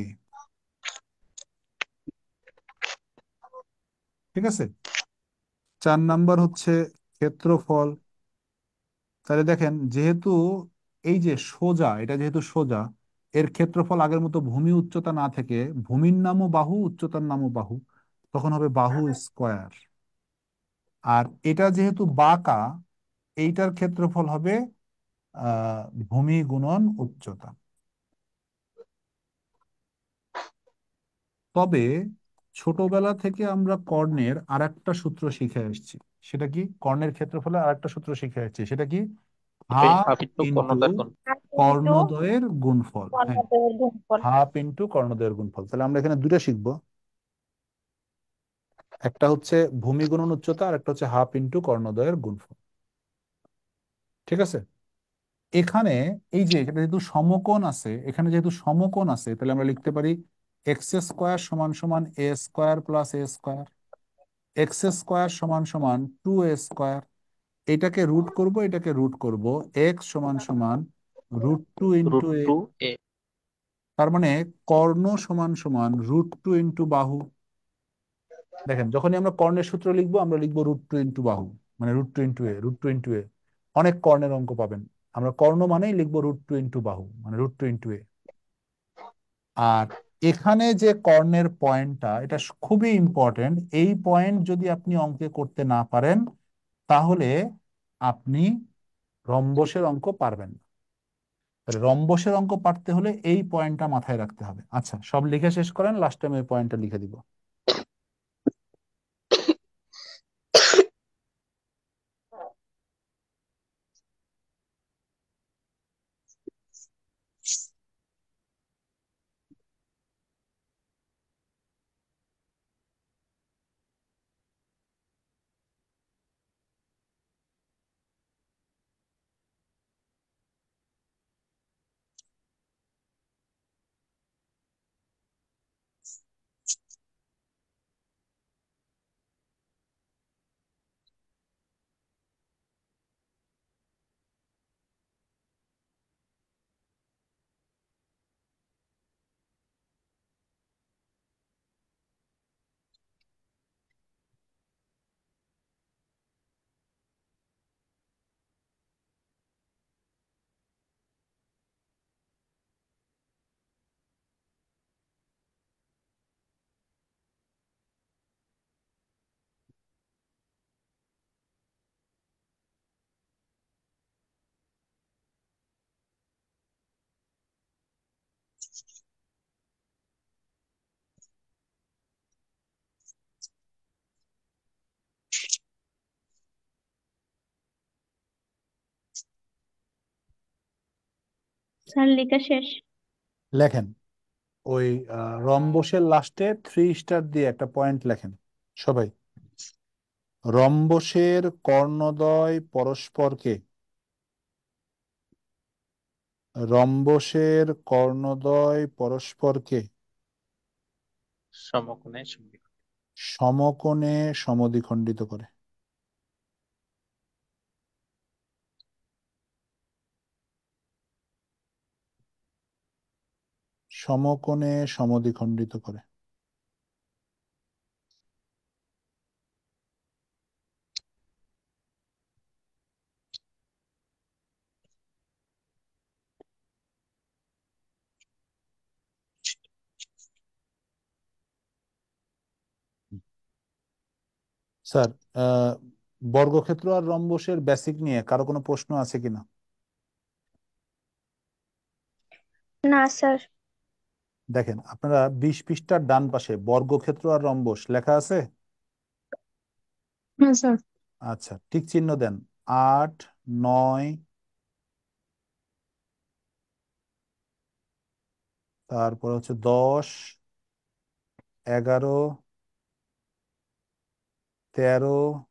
ঠিক আছে। 4 নাম্বার হচ্ছে ক্ষেত্রফল। তাহলে দেখেন যেহেতু এই যে সোজা, এটা যেহেতু সোজা, এর ক্ষেত্রফল আগের মতো ভূমি উচ্চতা না থেকে ভূমির নামও বাহু, উচ্চতার নামও বাহু, তখন হবে বাহু স্কয়ার। আর এটা যেহেতু বাঁকা, এইটার ক্ষেত্রফল হবে ভূমি গুণন উচ্চতা। তবে ছোটবেলা থেকে আমরা কর্ণের আরেকটা সূত্র শিখে আসছি। সেটা কি? কর্ণের ক্ষেত্রফলে আরেকটা সূত্র শিখে আসছি, সেটা কি? ওই হাফ হাফ ইন্টু ইন্টু কর্ণতার কোণ। হাফ ইন্টু কর্ণদ্বয়ের গুণফল। হ্যাঁ, কর্ণদ্বয়ের গুণফল। হাফ ইন্টু কর্ণদ্বয়ের গুণফল। তাহলে আমরা এখানে দুটো শিখবো। একটা হচ্ছে ভূমি গুণন উচ্চতা, আর একটা হচ্ছে হাফ ইন্টু কর্ণদ্বয়ের গুণফল। ঠিক আছে। এখানে এই যে এটা যেহেতু সমকোণ আছে, এখানে যেহেতু সমকোণ আছে, তাহলে আমরা লিখতে পারি এক্স স্কোয়ার সমান সমান এ স্কোয়ার প্লাস এ স্কোয়ার। এক্স স্কোয়ার সমান সমান 2a স্কোয়ার। এটাকে রুট করব, এটাকে রুট করব, এক্স সমান সমান √2 ইন্টু রুট এ। টু এ। তার মানে কর্ণ সমান সমান √2 ইন্টু বাহু। দেখেন যখনই আমরা কর্ণের সূত্র লিখবো আমরা লিখবো √2 ইন্টু বাহু, মানে √2 ইন্টু এ, √2 ইন্টু এ। অনেক কর্ণের অঙ্ক পাবেন, আমরা কর্ণ মানেই লিখবো √2 ইন্টু বাহু, মানে √2 ইন্টু এ। আর এখানে যে কর্ণের পয়েন্টটা, এটা খুবই ইম্পর্টেন্ট। এই পয়েন্ট যদি আপনি অঙ্কে করতে না পারেন তাহলে আপনি রম্বসের অঙ্ক পারবেন না। তাহলে রম্বসের অঙ্ক পারতে হলে এই পয়েন্টটা মাথায় রাখতে হবে। আচ্ছা, সব লিখে শেষ করেন, লাস্টে আমি এই পয়েন্টটা লিখে দিব। স্যার লেখা শেষ। লেখেন ওই রম্বসের লাস্টে 3 স্টার দিয়ে একটা পয়েন্ট লেখেন সবাই। রম্বসের কর্ণদ্বয় পরস্পরকে, রম্বসের কর্ণদ্বয় পরস্পরকে সমকোণে সমদ্বিখণ্ডিত। সমকোণে সমদ্বিখণ্ডিত করে। সমকোণে সমদ্বিখণ্ডিত করে। স্যার, আহ, বর্গক্ষেত্র আর রম্বসের বেসিক নিয়ে কারো কোনো প্রশ্ন আছে কিনা? না স্যার। দেখেন, আপনারা 20 পৃষ্ঠার ডান পাশে বর্গক্ষেত্র আর রম্বস লেখা আছে। হ্যাঁ স্যার। আচ্ছা, ঠিক চিহ্ন দেন। 8, 9, তারপর হচ্ছে 10, 11, 13,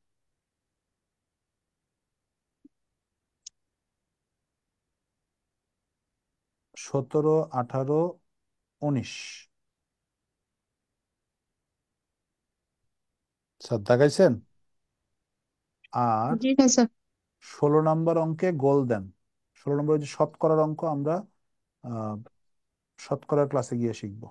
17, 18, 19। স্যার দেখাইছেন? আর জি হ্যাঁ স্যার। 16 নম্বর অঙ্কে গোল দেন। 16 নম্বর যে শতকরার অঙ্ক, আমরা আহ শতকরার ক্লাসে গিয়ে শিখবো।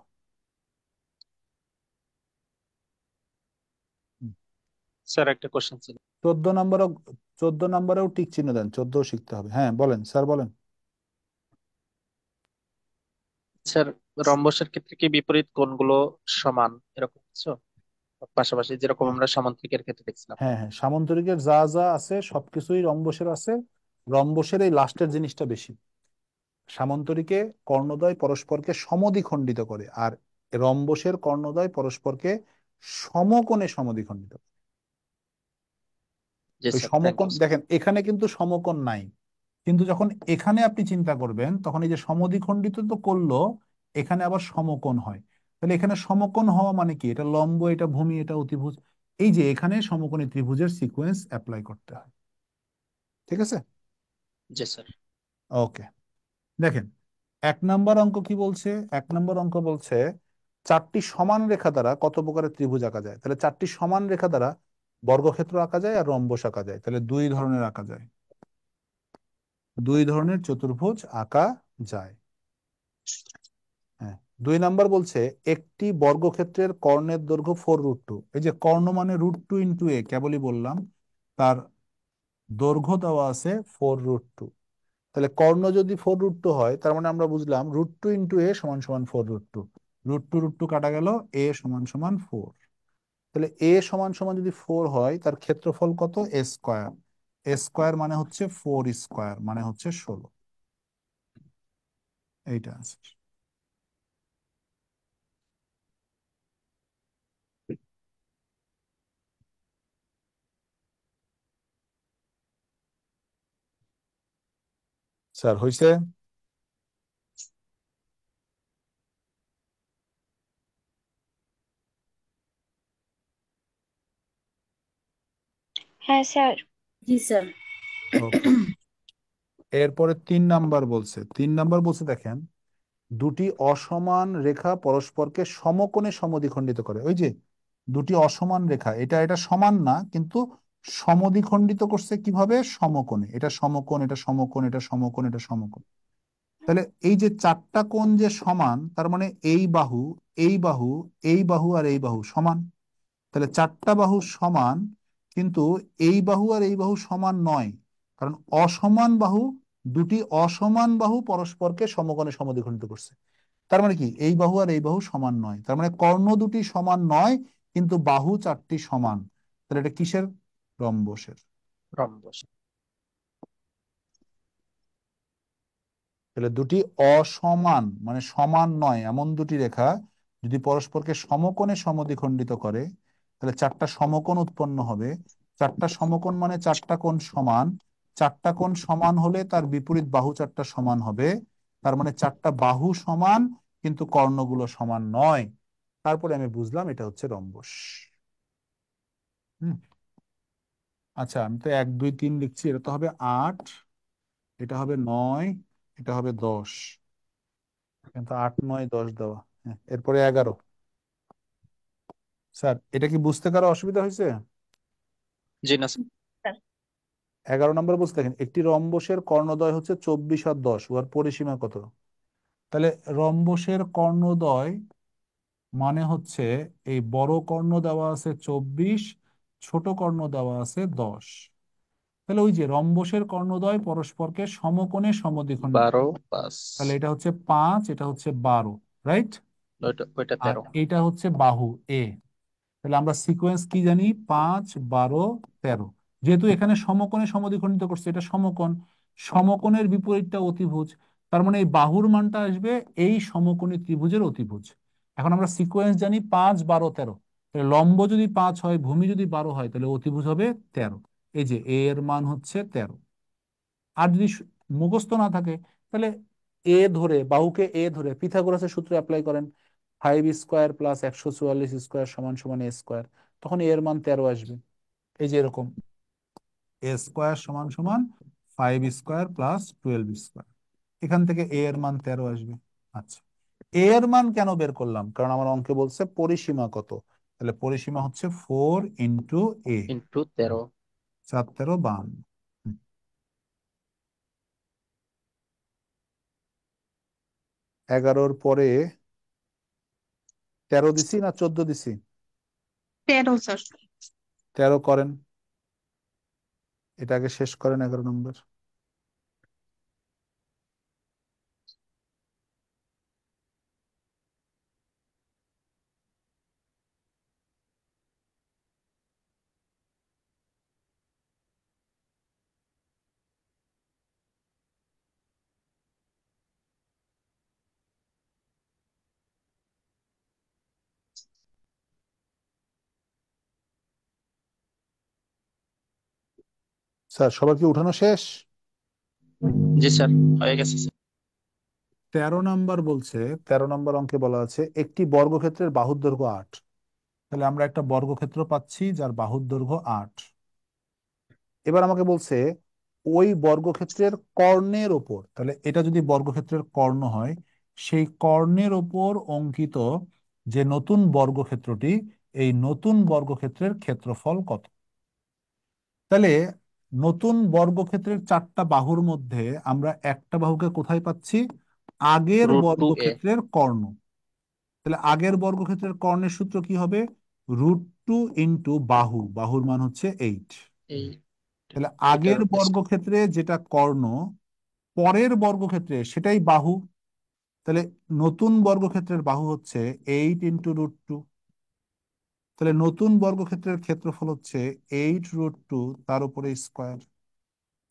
স্যার একটা কোশ্চেন ছিল। 14 নম্বরও, 14 নম্বরেও টিক চিহ্ন দেন, 14ও শিখতে হবে। হ্যাঁ বলেন স্যার, বলেন। স্যার রম্বসের ক্ষেত্রে কি বিপরীত কোণগুলো সমান এরকম কিছু পাশাপাশি যেরকম হ্যাঁ আমরা সামান্তরিকের ক্ষেত্রে দেখছিলাম? হ্যাঁ হ্যাঁ, সামান্তরিকের যা যা আছে সবকিছুই রম্বসের আছে। রম্বসের এই লাস্টের জিনিসটা বেশি। সামান্তরিকে কর্ণদ্বয় পরস্পরকে সমদ্বিখণ্ডিত করে, আর রম্বসের কর্ণদ্বয় পরস্পরকে সমকোণে সমদ্বিখণ্ডিত করে। জি ওই স্যার, থ্যাংক সমকোণ ইউ স্যার। দেখেন, এখানে কিন্তু সমকোণ নাই, কিন্তু যখন এখানে আপনি চিন্তা করবেন তখন এই যে সমদ্বিখণ্ডিত তো করলো, এখানে আবার সমকোণ হয়। তাহলে এখানে সমকোণ হওয়া মানে কি? এটা লম্ব, এটা ভূমি, এটা অতিভুজ। এই যে এখানে সমকোণী ত্রিভুজের সিকোয়েন্স অ্যাপ্লাই করতে হয়। ঠিক আছে? জি স্যার। ওকে, দেখেন 1 নম্বর অঙ্ক কি বলছে। 1 নম্বর অঙ্ক বলছে 4টি সমান রেখা দ্বারা কত প্রকারের ত্রিভুজ আঁকা যায়। তাহলে 4টি সমান রেখা দ্বারা বর্গক্ষেত্র আঁকা যায় আর রম্বস আঁকা যায়। তাহলে 2 ধরনের আঁকা যায়, 2 ধরনের চতুর্ভুজ আঁকা যায়। হ্যাঁ, 2 নম্বর বলছে একটি বর্গক্ষেত্রের কর্ণের দৈর্ঘ্য 4√2। এই যে কর্ণ মানে √2 × a, কেবলই বললাম, তার দৈর্ঘ্য দেওয়া আছে 4√2। তাহলে কর্ণ যদি 4√2 হয়, তার মানে আমরা বুঝলাম √2 × a = 4√2। √2 √2 কাটা গেল, a = 4। তাহলে a = যদি 4 হয়, তার ক্ষেত্রফল কত? a²। a² মানে হচ্ছে 4² মানে হচ্ছে 16। এইটা আনসার। স্যার হয়েছে? হ্যাঁ স্যার। জি স্যার। ওকে। এরপরে 3 নাম্বার বলছে, 3 নাম্বার বলছে দেখেন, দুটি অসমান রেখা পরস্পরকে সমকোণে সমদ্বিখণ্ডিত করে। ওই যে দুটি অসমান রেখা, এটা এটা সমান না, কিন্তু সমদ্বিখণ্ডিত করছে কিভাবে? সমকোণে। এটা সমকোণ, এটা সমকোণ, এটা সমকোণ, এটা সমকোণ। তাহলে এই যে 4টা কোণ যে সমান, তার মানে এই বাহু, এই বাহু, এই বাহু আর এই বাহু সমান। তাহলে 4টা বাহু সমান, কিন্তু এই বাহু আর এই বাহু সমান নয়, কারণ অসমান বাহু, দুটি অসমান বাহু পরস্পরকে সমকোণে সমদ্বিখণ্ডিত করছে। তার মানে কি? এই বাহু আর এই বাহু সমান নয়, তার মানে কর্ণ দুটি সমান নয়, কিন্তু বাহু 4টি সমান। তাহলে এটা কিসের? রম্বসের। রম্বস। তাহলে দুটি অসমান মানে সমান নয় এমন দুটি রেখা যদি পরস্পরকে সমকোণে সমদ্বিখণ্ডিত করে, তাহলে 4টা সমকোণ উৎপন্ন হবে। 4টা সমকোণ মানে 4টা কোণ সমান। 4টা কোণ সমান হলে তার বিপরীত বাহু 4টা সমান হবে। তার মানে 4টা বাহু সমান, কিন্তু কর্ণগুলো সমান নয়। তারপরে আমি বুঝলাম এটা হচ্ছে রম্বস। হুম। আচ্ছা, আমি তো 1 2 3 লিখছি, এটা তো হবে 8, এটা হবে 9, এটা হবে 10, কিন্তু 8 9 10 দেওয়া। হ্যাঁ, এরপরে 11। স্যার এটা কি বুঝতে কারো অসুবিধা হয়েছে? জি না স্যার। স্যার 11 নম্বর বলছে দেখেন, একটি রম্বসের কর্ণদ্বয় হচ্ছে 24 আর 10, উহার পরিসীমা কত? তাহলে রম্বসের কর্ণদ্বয় মানে হচ্ছে, এই বড় কর্ণ দেওয়া আছে 24, ছোট কর্ণ দেওয়া আছে 10। তাহলে ওই যে রম্বসের কর্ণদ্বয় পরস্পরকে সমকোণে সমদ্বিখণ্ডিত। 12 5। তাহলে এটা হচ্ছে 5, এটা হচ্ছে 12, রাইট? ওইটা আর 13। এটা হচ্ছে বাহু এ। তাহলে আমরা সিকোয়েন্স কি জানি? 5 12 13। যেহেতু এখানে সমকোণে সমদ্বিখণ্ডিত করছে, এটা সমকোণ, সমকোণের বিপরীতটা অতিভুজ, তার মানে এই বাহুর মানটা আসবে এই সমকোণী ত্রিভুজের অতিভুজ। এখন আমরা সিকোয়েন্স জানি 5 12 13। তাহলে লম্ব যদি 5 হয়, ভূমি যদি 12 হয়, তাহলে অতিভুজ হবে 13। এই যে এ এর মান হচ্ছে 13। আর যদি মুখস্থ না থাকে, তাহলে এ ধরে, বাহুকে এ ধরে পিথাগোরাসের সূত্র অ্যাপ্লাই করেন, 5 স্কোয়ার প্লাস 144 স্কোয়ার সমান সমান এ স্কোয়ার, তখন এর মান 13 আসবে। এই যে এরকম, এ স্কোয়ার সমান সমান 5 স্কোয়ার প্লাস 12 স্কোয়ার, এখান থেকে এ এর মান 13 আসবে। আচ্ছা, এ এর মান কেন বের করলাম? কারণ আমার অঙ্কে বলছে পরিসীমা কত। তাহলে পরিসীমা হচ্ছে 4 ইন্টু এ, ইন্টু 13। 4 13 52। 11-র পরে 13 দিছি না 14 দিছি? 13 স্যার। 13 করেন, এটা আগে শেষ করেন 11 নম্বর। স্যার সবার কি উঠানো শেষ? জি স্যার, হয়ে গেছে স্যার। 13 নম্বর বলছে, 13 নম্বর অঙ্কে বলা আছে একটি বর্গক্ষেত্রের বাহুর দৈর্ঘ্য 8। তাহলে আমরা একটা বর্গক্ষেত্র পাচ্ছি যার বাহুর দৈর্ঘ্য 8। এবার আমাকে বলছে ওই বর্গক্ষেত্রের কর্ণের ওপর, তাহলে এটা যদি বর্গক্ষেত্রের কর্ণ হয়, সেই কর্ণের ওপর অঙ্কিত যে নতুন বর্গক্ষেত্রটি, এই নতুন বর্গক্ষেত্রের ক্ষেত্রফল কত? তাহলে নতুন বর্গক্ষেত্রের 4টা বাহুর মধ্যে আমরা একটা বাহুকে কোথায় পাচ্ছি? আগের √2a। বর্গক্ষেত্রের কর্ণ। তাহলে আগের বর্গক্ষেত্রের কর্ণের সূত্র কি হবে? √2 ইন্টু বাহু, বাহুর মান হচ্ছে 8। এই তাহলে এটার আগের বর্গক্ষেত্রে যেটা কর্ণ, পরের বর্গক্ষেত্রে সেটাই বাহু। তাহলে নতুন বর্গক্ষেত্রের বাহু হচ্ছে 8 ইন্টু √2। তাহলে নতুন বর্গক্ষেত্রের ক্ষেত্রফল হচ্ছে 8 √2, তার উপরে স্কোয়ার।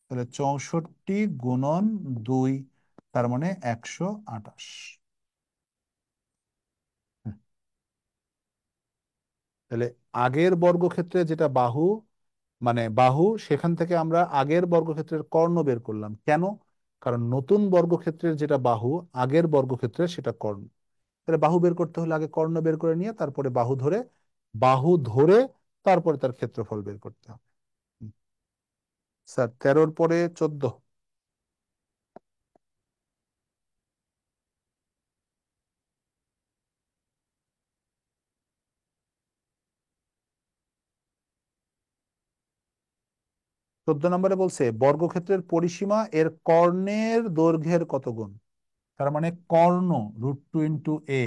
তাহলে 64 গুণন 2, তার মানে 128। তাহলে আগের বর্গক্ষেত্রে যেটা বাহু, মানে বাহু, সেখান থেকে আমরা আগের বর্গক্ষেত্রের কর্ণ বের করলাম। কেন? কারণ নতুন বর্গক্ষেত্রের যেটা বাহু, আগের বর্গক্ষেত্রের সেটা কর্ণ। তাহলে বাহু বের করতে হলে আগে কর্ণ বের করে নিয়ে তারপরে বাহু ধরে তারপরে তার ক্ষেত্রফল বের করতে হবে। হুম। স্যার 13-র পরে 14। 14 নম্বরে বলছে বর্গক্ষেত্রের পরিসীমা এর কর্ণের দৈর্ঘ্যের কত গুণ। তার মানে কর্ণ √2 ×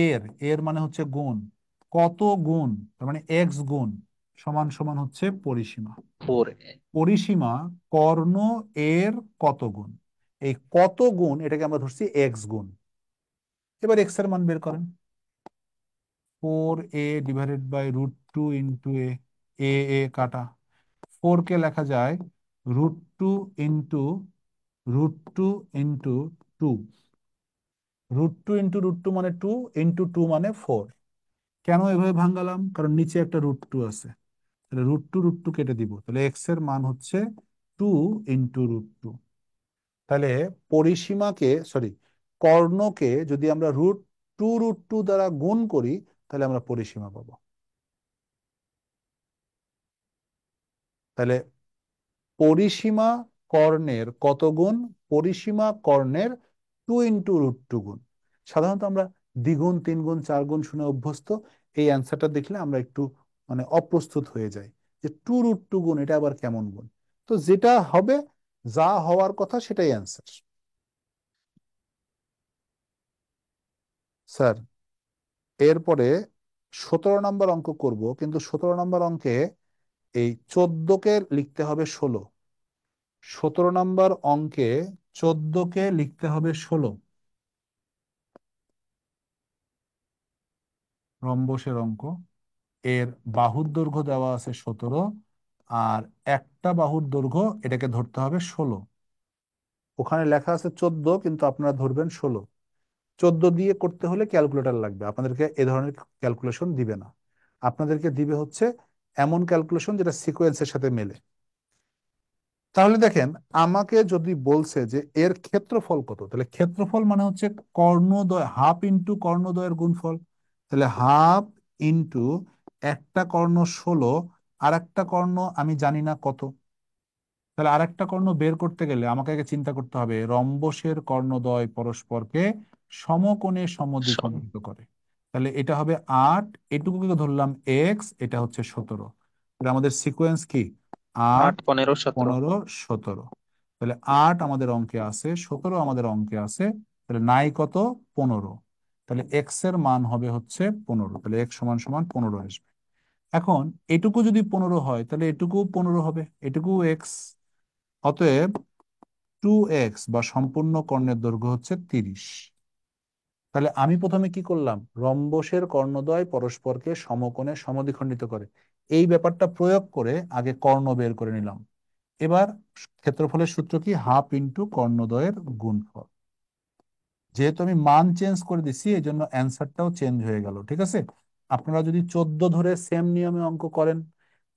এর এর মানে হচ্ছে গুণ, কত গুণ, তার মানে এক্স গুণ, সমান সমান হচ্ছে পরিসীমা। 4a। পরিসীমা কর্ণ এর কত গুণ, এই কত গুণ এটাকে আমরা ধরছি এক্স গুণ। এবার এক্স এর মান বের করেন। 4a/√2 × এ কাটা 4 কে লেখা যায় √2 × √2 × 2। √2 × √2 মানে 2, × 2 মানে 4। কেন এভাবে ভাঙালাম? কারণ নিচে একটা √2 আছে, তাহলে √2 কেটে দিব, তাহলে এক্স এর মান হচ্ছে 2 × √2। তাহলে কর্ণকে যদি আমরা √2 দ্বারা গুণ করি তাহলে আমরা পরিসীমা পাবো। তাহলে পরিসীমা কর্ণের কত গুণ? পরিসীমা কর্ণের 2 × √2 গুণ। সাধারণত আমরা দ্বিগুণ, 3 গুণ, 4 গুণ শুনে অভ্যস্ত। এই অ্যান্সারটা দেখলে আমরা একটু মানে অপ্রস্তুত হয়ে যাই যে 2 √2 গুণ, এটা আবার কেমন গুণ। তো যেটা হবে, যা হওয়ার কথা সেটাই অ্যান্সার। স্যার এরপরে 17 নম্বর অঙ্ক করব, কিন্তু 17 নম্বর অঙ্কে এই 14কে লিখতে হবে 16। 17 নম্বর অঙ্কে 14কে লিখতে হবে 16। রম্বসের অঙ্ক, এর বাহুর দৈর্ঘ্য দেওয়া আছে 17, আর একটা বাহুর দৈর্ঘ্য এটাকে ধরতে হবে 16। ওখানে লেখা আছে 14, কিন্তু আপনারা ধরবেন 16। 14 দিয়ে করতে হলে ক্যালকুলেটর লাগবে, আপনাদেরকে এ ধরনের ক্যালকুলেশন দিবে না। আপনাদেরকে দিবে হচ্ছে এমন ক্যালকুলেশন যেটা সিকোয়েন্সের সাথে মেলে। তাহলে দেখেন, আমাকে যদি বলছে যে এর ক্ষেত্রফল কত, তাহলে ক্ষেত্রফল মানে হচ্ছে কর্ণদ্বয়, হাফ ইন্টু কর্ণদ্বয়ের গুণফল। তাহলে হাফ ইন্টু একটা কর্ণ 16, আর একটা কর্ণ আমি জানি না কত। তাহলে আরেকটা কর্ণ বের করতে গেলে আমাকে আগে চিন্তা করতে হবে রম্বসের কর্ণদ্বয় পরস্পরকে সমকোণে সমদ্বিখণ্ডিত করে। তাহলে এটা হবে 8, এটুকুকে ধরলাম এক্স, এটা হচ্ছে 17। তাহলে আমাদের সিকোয়েন্স কি? 8, 8, 15, 17। 15, 17। তাহলে 8 আমাদের অঙ্কে আছে, 17 আমাদের অঙ্কে আছে, তাহলে নাই কত? 15। তাহলে এক্স এর মান হবে হচ্ছে 15। তাহলে এক্স সমান সমান 15 আসবে। এখন এটুকু যদি 15 হয় তাহলে এটুকু 15 হবে, এটুকু এক্স। অতএব 2x বা সম্পূর্ণ কর্ণের দৈর্ঘ্য হচ্ছে 30। তাহলে আমি প্রথমে কি করলাম? রম্বসের কর্ণদ্বয় পরস্পরকে সমকোণে সমদ্বিখণ্ডিত করে এই ব্যাপারটা প্রয়োগ করে আগে কর্ণ বের করে নিলাম। এবার ক্ষেত্রফলের সূত্র কি? হাফ ইন্টু কর্ণদ্বয়ের গুণফল। যেহেতু আমি মান চেঞ্জ করে দিচ্ছি এই জন্য অ্যান্সারটাও চেঞ্জ হয়ে গেল। ঠিক আছে, আপনারা যদি 14 ধরে সেম নিয়মে অঙ্ক করেন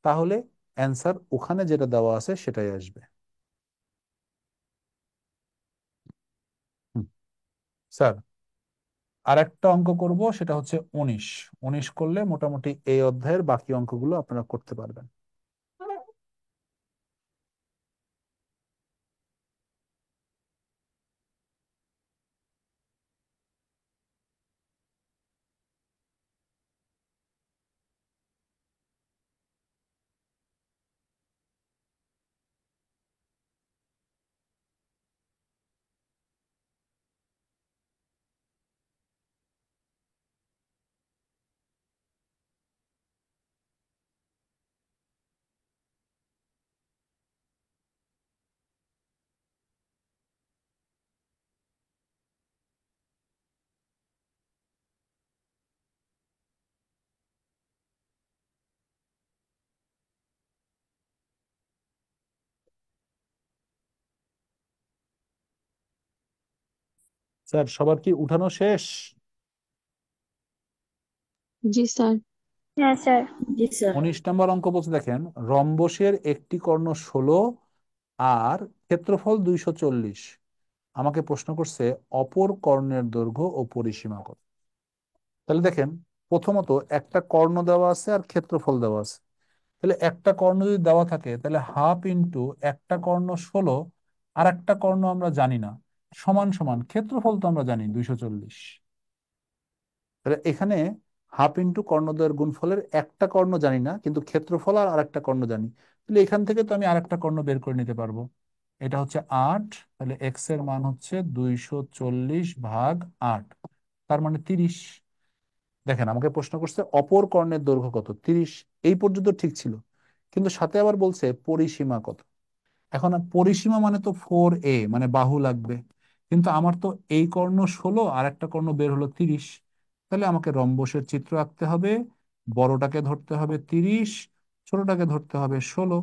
তাহলে অ্যান্সার ওখানে যেটা দেওয়া আছে সেটাই আসবে। হুম। স্যার আর একটা অঙ্ক করব, সেটা হচ্ছে 19। 19 করলে মোটামুটি এই অধ্যায়ের বাকি অঙ্কগুলো আপনারা করতে পারবেন। স্যার সবার কি উঠানো শেষ? জি স্যার। হ্যাঁ স্যার। জি স্যার। 19 নম্বর অঙ্ক বলছে, দেখেন রম্বসের একটি কর্ণ 16 আর ক্ষেত্রফল 240। আমাকে প্রশ্ন করছে অপর কর্ণের দৈর্ঘ্য ও পরিসীমা কত। তাহলে দেখেন, প্রথমত একটা কর্ণ দেওয়া আছে আর ক্ষেত্রফল দেওয়া আছে। তাহলে একটা কর্ণ যদি দেওয়া থাকে তাহলে হাফ ইন্টু একটা কর্ণ 16 আর একটা কর্ণ আমরা জানি না, সমান সমান ক্ষেত্রফল তো আমরা জানি 240। তাহলে এখানে হাফ ইন্টু কর্ণদ্বয়ের গুণফলের একটা কর্ণ জানি না, কিন্তু ক্ষেত্রফল আর আরেকটা কর্ণ জানি। তাহলে এখান থেকে তো আমি আরেকটা কর্ণ বের করে নিতে পারবো। এটা হচ্ছে 8, তাহলে এক্স এর মান হচ্ছে 240/8, তার মানে 30। দেখেন আমাকে প্রশ্ন করছে অপর কর্ণের দৈর্ঘ্য কত, 30। এই পর্যন্ত ঠিক ছিল, কিন্তু সাথে আবার বলছে পরিসীমা কত। এখন পরিসীমা মানে তো 4a, মানে বাহু লাগবে। কিন্তু আমার তো এই কর্ণ 16 আর একটা কর্ণ বের হলো 30। তাহলে আমাকে রম্বসের চিত্র আঁকতে হবে। বড়টাকে ধরতে হবে 30, ছোটটাকে ধরতে হবে 16।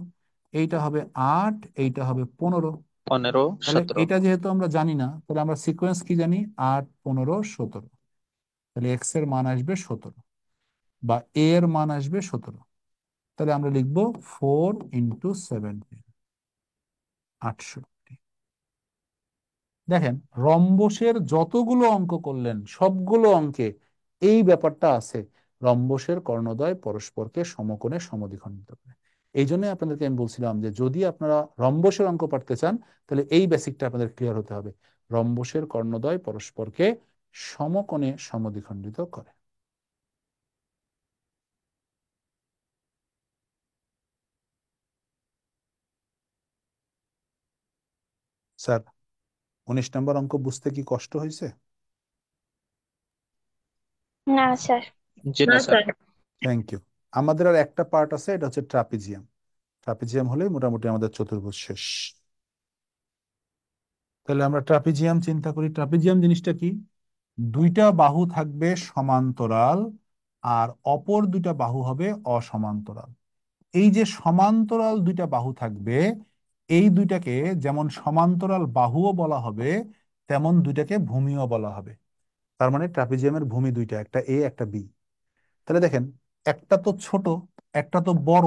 এইটা হবে 8, এইটা হবে 15। 15, তাহলে 17। এটা যেহেতু আমরা জানি না, তাহলে আমরা সিকোয়েন্স কি জানি, 8, 15, 17। তাহলে এক্স এর মান আসবে 17 বা এ এর মান আসবে 17। তাহলে আমরা লিখবো 4 × 17, 68। দেখেন রম্বসের যতগুলো অঙ্ক করলেন সবগুলো অঙ্কে এই ব্যাপারটা আছে, রম্বসের কর্ণদ্বয় পরস্পরকে সমকোণে সমদ্বিখণ্ডিত করে। এই জন্য আপনাদেরকে আমি বলছিলাম যে যদি আপনারা রম্বসের অঙ্ক পারতে চান তাহলে এই বেসিকটা আপনাদের ক্লিয়ার হতে হবে। রম্বসের কর্ণদ্বয় পরস্পরকে সমকোণে সমদ্বিখণ্ডিত করে। স্যার 19 নম্বর অঙ্ক বুঝতে কি কষ্ট হয়েছে? না স্যার। জি না না স্যার। স্যার। Thank you. আমাদের আর একটা পার্ট আছে, এটা হচ্ছে ট্রাপিজিয়াম। ট্রাপিজিয়াম হলেই মোটামুটি আমাদের চতুর্ভুজ শেষ। তাহলে আমরা ট্রাপিজিয়াম চিন্তা করি। ট্রাপিজিয়াম জিনিসটা কি? দুইটা বাহু থাকবে সমান্তরাল আর অপর দুইটা বাহু হবে অসমান্তরাল। এই যে সমান্তরাল দুইটা বাহু থাকবে, এই দুইটাকে যেমন সমান্তরাল বাহুও বলা হবে, তেমন দুইটাকে ভূমিও বলা হবে। তার মানে ট্রাপিজিয়ামের ভূমি দুইটা, একটা এ একটা বি। তাহলে দেখেন একটা তো ছোট, একটা তো বড়।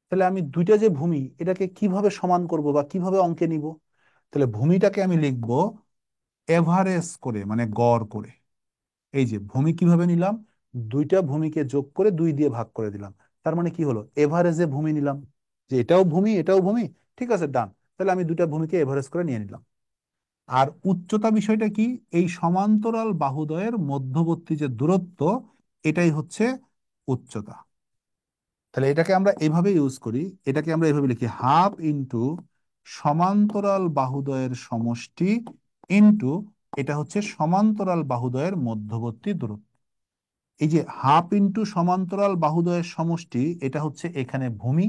তাহলে আমি দুইটা যে ভূমি, এটাকে কিভাবে সমান করব বা কিভাবে অঙ্কে নিব? তাহলে ভূমিটাকে আমি লিখবো এভারেজ করে, মানে গড় করে। এই যে ভূমি কিভাবে নিলাম, দুইটা ভূমিকে যোগ করে 2 দিয়ে ভাগ করে দিলাম। তার মানে কি হলো, এভারেজে ভূমি নিলাম, যে এটাও ভূমি এটাও ভূমি। ঠিক আছে, ডান। তাহলে আমি দুইটা ভূমিকে এভারেজ করে নিয়ে নিলাম। আর উচ্চতা বিষয়টা কি, এই সমান্তরাল বাহুদ্বয়ের মধ্যবর্তী যে দূরত্ব, এটাই হচ্ছে উচ্চতা। তাহলে এটাকে আমরা এইভাবে ইউজ করি, এটাকে আমরা এইভাবে লিখি হাফ ইন্টু সমান্তরাল বাহুদ্বয়ের সমষ্টি ইন্টু এটা হচ্ছে সমান্তরাল বাহুদ্বয়ের মধ্যবর্তী দূরত্ব। এই যে হাফ ইন্টু সমান্তরাল বাহুদ্বয়ের সমষ্টি, এটা হচ্ছে এখানে ভূমি,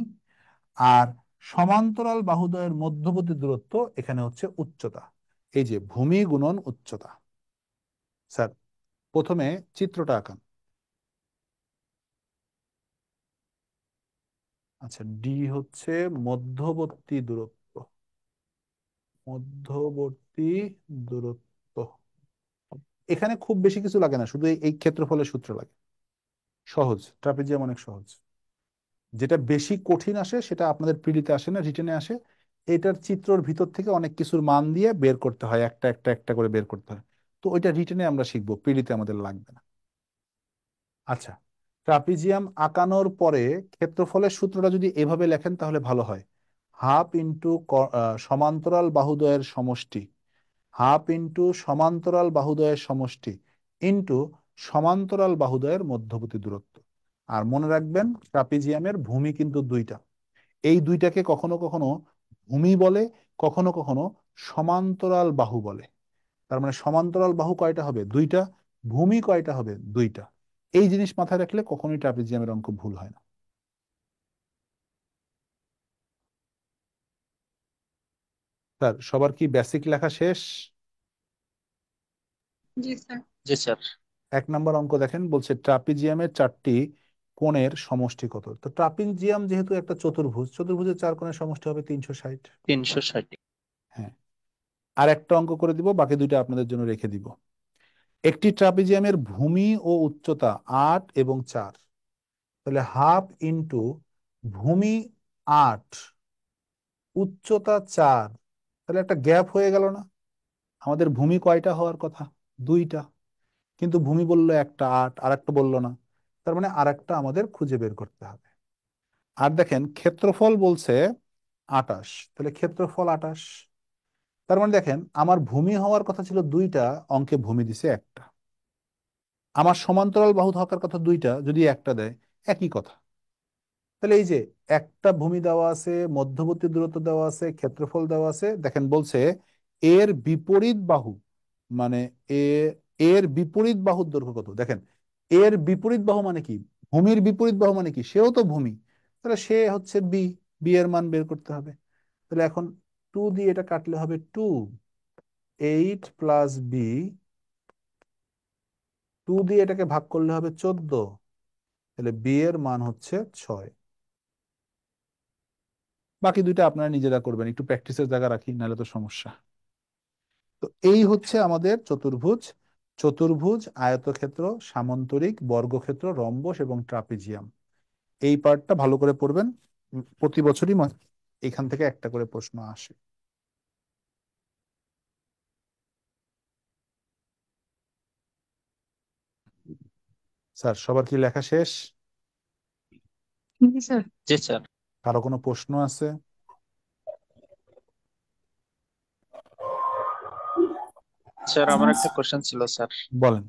আর সমান্তরাল বাহুদ্বয়ের মধ্যবর্তী দূরত্ব এখানে হচ্ছে উচ্চতা। এই যে ভূমি গুণন উচ্চতা। স্যার প্রথমে চিত্রটা আঁকান। আচ্ছা, ডি হচ্ছে মধ্যবর্তী দূরত্ব, মধ্যবর্তী দূরত্ব। এখানে খুব বেশি কিছু লাগে না, শুধু এই ক্ষেত্রফলের সূত্র লাগে। সহজ, ট্রাপিজিয়াম অনেক সহজ। যেটা বেশি কঠিন আসে সেটা আপনাদের পিডিতে আসে না, রিটেনে আসে। এটার চিত্রর ভিতর থেকে অনেক কিছুর মান দিয়ে বের করতে হয়, একটা একটা একটা করে বের করতে হয়। তো ওইটা রিটেনে আমরা শিখবো, পিডিতে আমাদের লাগবে না। আচ্ছা, ট্রাপিজিয়াম আঁকানোর পরে ক্ষেত্রফলের সূত্রটা যদি এভাবে লেখেন তাহলে ভালো হয়। হাফ ইন্টু সমান্তরাল বাহুদ্বয়ের সমষ্টি, হাফ ইন্টু সমান্তরাল বাহুদ্বয়ের সমষ্টি ইন্টু সমান্তরাল বাহুদ্বয়ের মধ্যবর্তী দূরত্ব। আর মনে রাখবেন ট্রাপিজিয়ামের ভূমি কিন্তু দুইটা। এই দুইটাকে কখনো কখনো ভূমি বলে, কখনো কখনো সমান্তরাল বাহু বলে। তার মানে সমান্তরাল বাহু কয়টা হবে, দুইটা। ভূমি কয়টা হবে, দুইটা। এই জিনিস মাথায় রাখলে কখনোই ট্রাপিজিয়ামের অঙ্ক ভুল হয় না। স্যার সবার কি বেসিক লেখা শেষ? জি স্যার। জি স্যার। 1 নম্বর অঙ্ক দেখেন, বলছে ট্রাপিজিয়ামের 4টি কোণের সমষ্টি কত। তো ট্রাপিজিয়াম যেহেতু একটা চতুর্ভুজ, চতুর্ভুজের 4 কোণের সমষ্টি হবে 360। 360। হ্যাঁ। আর একটা অঙ্ক করে দিব, বাকি দুইটা আপনাদের জন্য রেখে দিব। একটি ট্রাপিজিয়ামের ভূমি ও উচ্চতা 8 এবং 4, তাহলে হাফ ইন্টু ভূমি 8 উচ্চতা 4, তাহলে একটা গ্যাপ হয়ে গেল না? আমাদের ভূমি কয়টা হওয়ার কথা? 2টা, কিন্তু ভূমি বললো একটা 8, আর একটা বললো না। তার মানে আর একটা আমাদের খুঁজে বের করতে হবে। আর দেখেন ক্ষেত্রফল বলছে 28, তাহলে ক্ষেত্রফল 28। তার মানে দেখেন আমার ভূমি হওয়ার কথা ছিল 2টা, অঙ্কে ভূমি দিছে একটা। আমার সমান্তরাল বাহু থাকার কথা 2টা, যদি একটা দেয় একই কথা। তাহলে এই যে একটা ভূমি দেওয়া আছে, মধ্যবর্তী দূরত্ব দেওয়া আছে, ক্ষেত্রফল দেওয়া আছে, দেখেন বলছে এর বিপরীত বাহু, মানে এ এর বিপরীত বাহুর দৈর্ঘ্য কত। দেখেন এর বিপরীত বাহু মানে কি? ভূমির বিপরীত বাহু মানে কি? সেও তো ভূমি, তাহলে সে হচ্ছে বি। বি এর মান বের করতে হবে। তাহলে এখন 2 দিয়ে এটা কাটলে হবে 2, 8 প্লাস বি, 2 দিয়ে এটাকে ভাগ করলে হবে 14, তাহলে বি এর মান হচ্ছে 6। বাকি দুইটা আপনারা নিজেরা করবেন, একটু প্র্যাকটিসের জায়গা রাখি, নাহলে তো সমস্যা। তো এই হচ্ছে আমাদের চতুর্ভুজ। চতুর্ভুজ, আয়তক্ষেত্র, সামান্তরিক, বর্গক্ষেত্র, রম্বস এবং ট্রাপিজিয়াম। এই পার্টটা ভালো করে পড়বেন। প্রতি বছরই এখান থেকে একটা করে প্রশ্ন আসে। স্যার সবার কি লেখা শেষ? জি স্যার। জি স্যার। কারো কোনো প্রশ্ন আছে? স্যার আমার একটা কোশ্চেন ছিল স্যার। বলেন।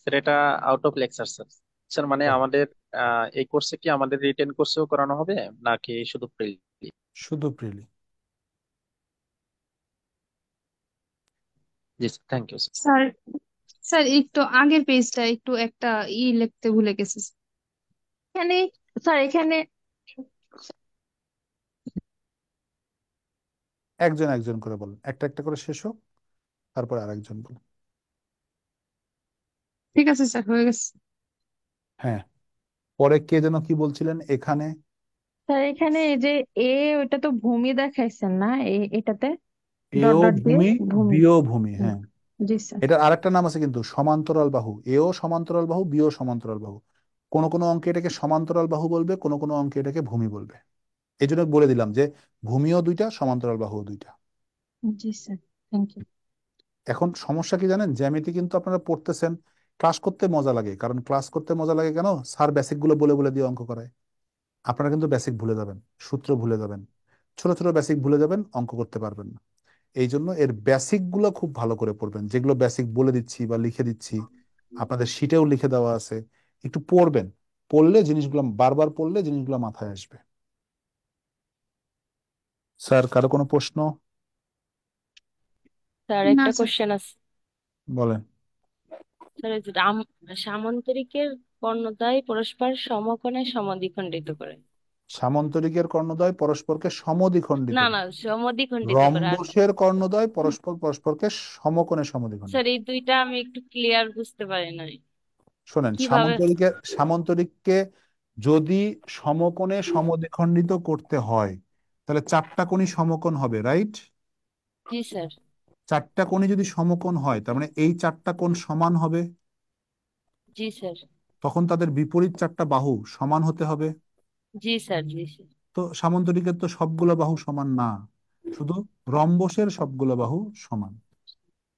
স্যার এটা out of lecture sir. Sir মানে আমাদের এই কোর্সে কি আমাদের রিটেন কোর্সেও করানো হবে নাকি শুধু প্রিলি? শুধু প্রিলি। জি sir, thank you sir. Sir, sir একটু আগের পেজটা একটু একটা লিখতে ভুলে গেছি এখানে। স্যার এখানে একজন একজন করে বলেন, একটা একটা করে শেষ হোক, তারপর আরেকজন বলেন। ঠিক আছে স্যার, হয়ে গেছে। হ্যাঁ, পরে কে যেন কি বলছিলেন এখানে? স্যার এখানে এই যে এ, ওটা তো ভূমি দেখাইছেন না এটাতে, ডট এও ডট দিয়ে ভূমি, ভূমি। বিও ভূমি, হুম, হ্যাঁ। জি স্যার। এটার আরেকটা নাম আছে কিন্তু, সমান্তরাল বাহু। এও সমান্তরাল বাহু, বিও সমান্তরাল বাহু। কোন কোন অঙ্কে এটাকে সমান্তরাল বাহু বলবে, কোন কোন অঙ্কে এটাকে ভূমি বলবে। এই জন্য বলে দিলাম যে ভূমিও 2টা, সমান্তরাল বাহুও 2টা। জি স্যার, থ্যাংক ইউ। এখন সমস্যা কি জানেন, জ্যামিতি কিন্তু আপনারা পড়তেছেন, ক্লাস করতে মজা লাগে। কারণ ক্লাস করতে মজা লাগে কেন? স্যার বেসিক গুলো বলে বলে দিয়ে অঙ্ক করায়। আপনারা কিন্তু বেসিক ভুলে যাবেন, সূত্র ভুলে যাবেন, ছোট ছোট বেসিক ভুলে যাবেন, অঙ্ক করতে পারবেন না। এই জন্য এর বেসিক গুলো খুব ভালো করে পড়বেন, যেগুলো বেসিক বলে দিচ্ছি বা লিখে দিচ্ছি, আপনাদের শিটেও লিখে দেওয়া আছে, একটু পড়বেন। পড়লে জিনিসগুলো, বারবার পড়লে জিনিসগুলো মাথায় আসবে। স্যার কারো কোনো প্রশ্ন? স্যার না একটা স্যার। কোশ্চেন আছে। বলেন। স্যার এই যে সামান্তরিকের কর্ণদ্বয় পরস্পর সমকোণে সমদ্বিখণ্ডিত করে। সামান্তরিকের কর্ণদ্বয় পরস্পরকে সমদ্বিখণ্ডিত না করে। না, সমদ্বিখণ্ডিত করে। আর রম্বসের কর্ণদ্বয় পরস্পর পরস্পরকে সমকোণে সমদ্বিখণ্ডিত স্যার করে। এই দুইটা আমি একটু ক্লিয়ার বুঝতে পারি নাই শোনেন, কিভাবে। সামান্তরিককে যদি সমকোণে সমদ্বিখণ্ডিত করতে হয়, তাহলে 4টা কোণই সমকোণ হবে, রাইট? জি স্যার। 4টা কোণই যদি সমকোণ হয়, তার মানে এই 4টা কোণ সমান হবে। জি স্যার। তখন তাদের বিপরীত 4টা বাহু সমান হতে হবে। জি স্যার। জি স্যার। তো সামান্তরিকের তো সবগুলো বাহু সমান না, শুধু রম্বসের সবগুলো বাহু সমান।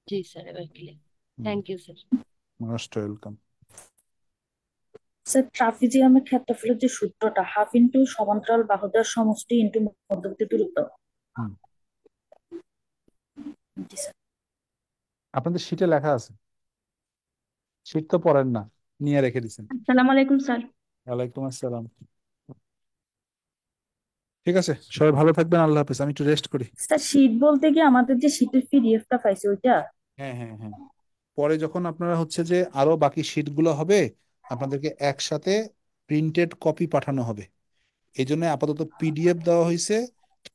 জি স্যার, এবার clear. Thank you sir. Most welcome. Sir ট্রাপিজিয়ামের ক্ষেত্রফলের যে সূত্রটা, হাফ ইন্টু সমান্তরাল বাহুদের সমষ্টি ইন্টু মধ্যবর্তী দূরত্ব। হুম, জি স্যার। আপনাদের শীটে লেখা আছে, শীট তো পড়েন না, নিয়ে রেখে দিচ্ছেন। আসসালামু আলাইকুম স্যার। ওয়ালাইকুম আসসালাম। ঠিক আছে, সবাই ভালো থাকবেন, আল্লাহ হাফেজ। আমি একটু রেস্ট করি। স্যার শীট বলতে কি আমাদের যে শীটের পিডিএফটা পাইছে ওইটা? হ্যাঁ হ্যাঁ হ্যাঁ, পরে যখন আপনারা হচ্ছে যে আরো বাকি শীটগুলো হবে, আপনাদেরকে একসাথে প্রিন্টেড কপি পাঠানো হবে। এই জন্য আপাতত পিডিএফ দেওয়া হয়েছে,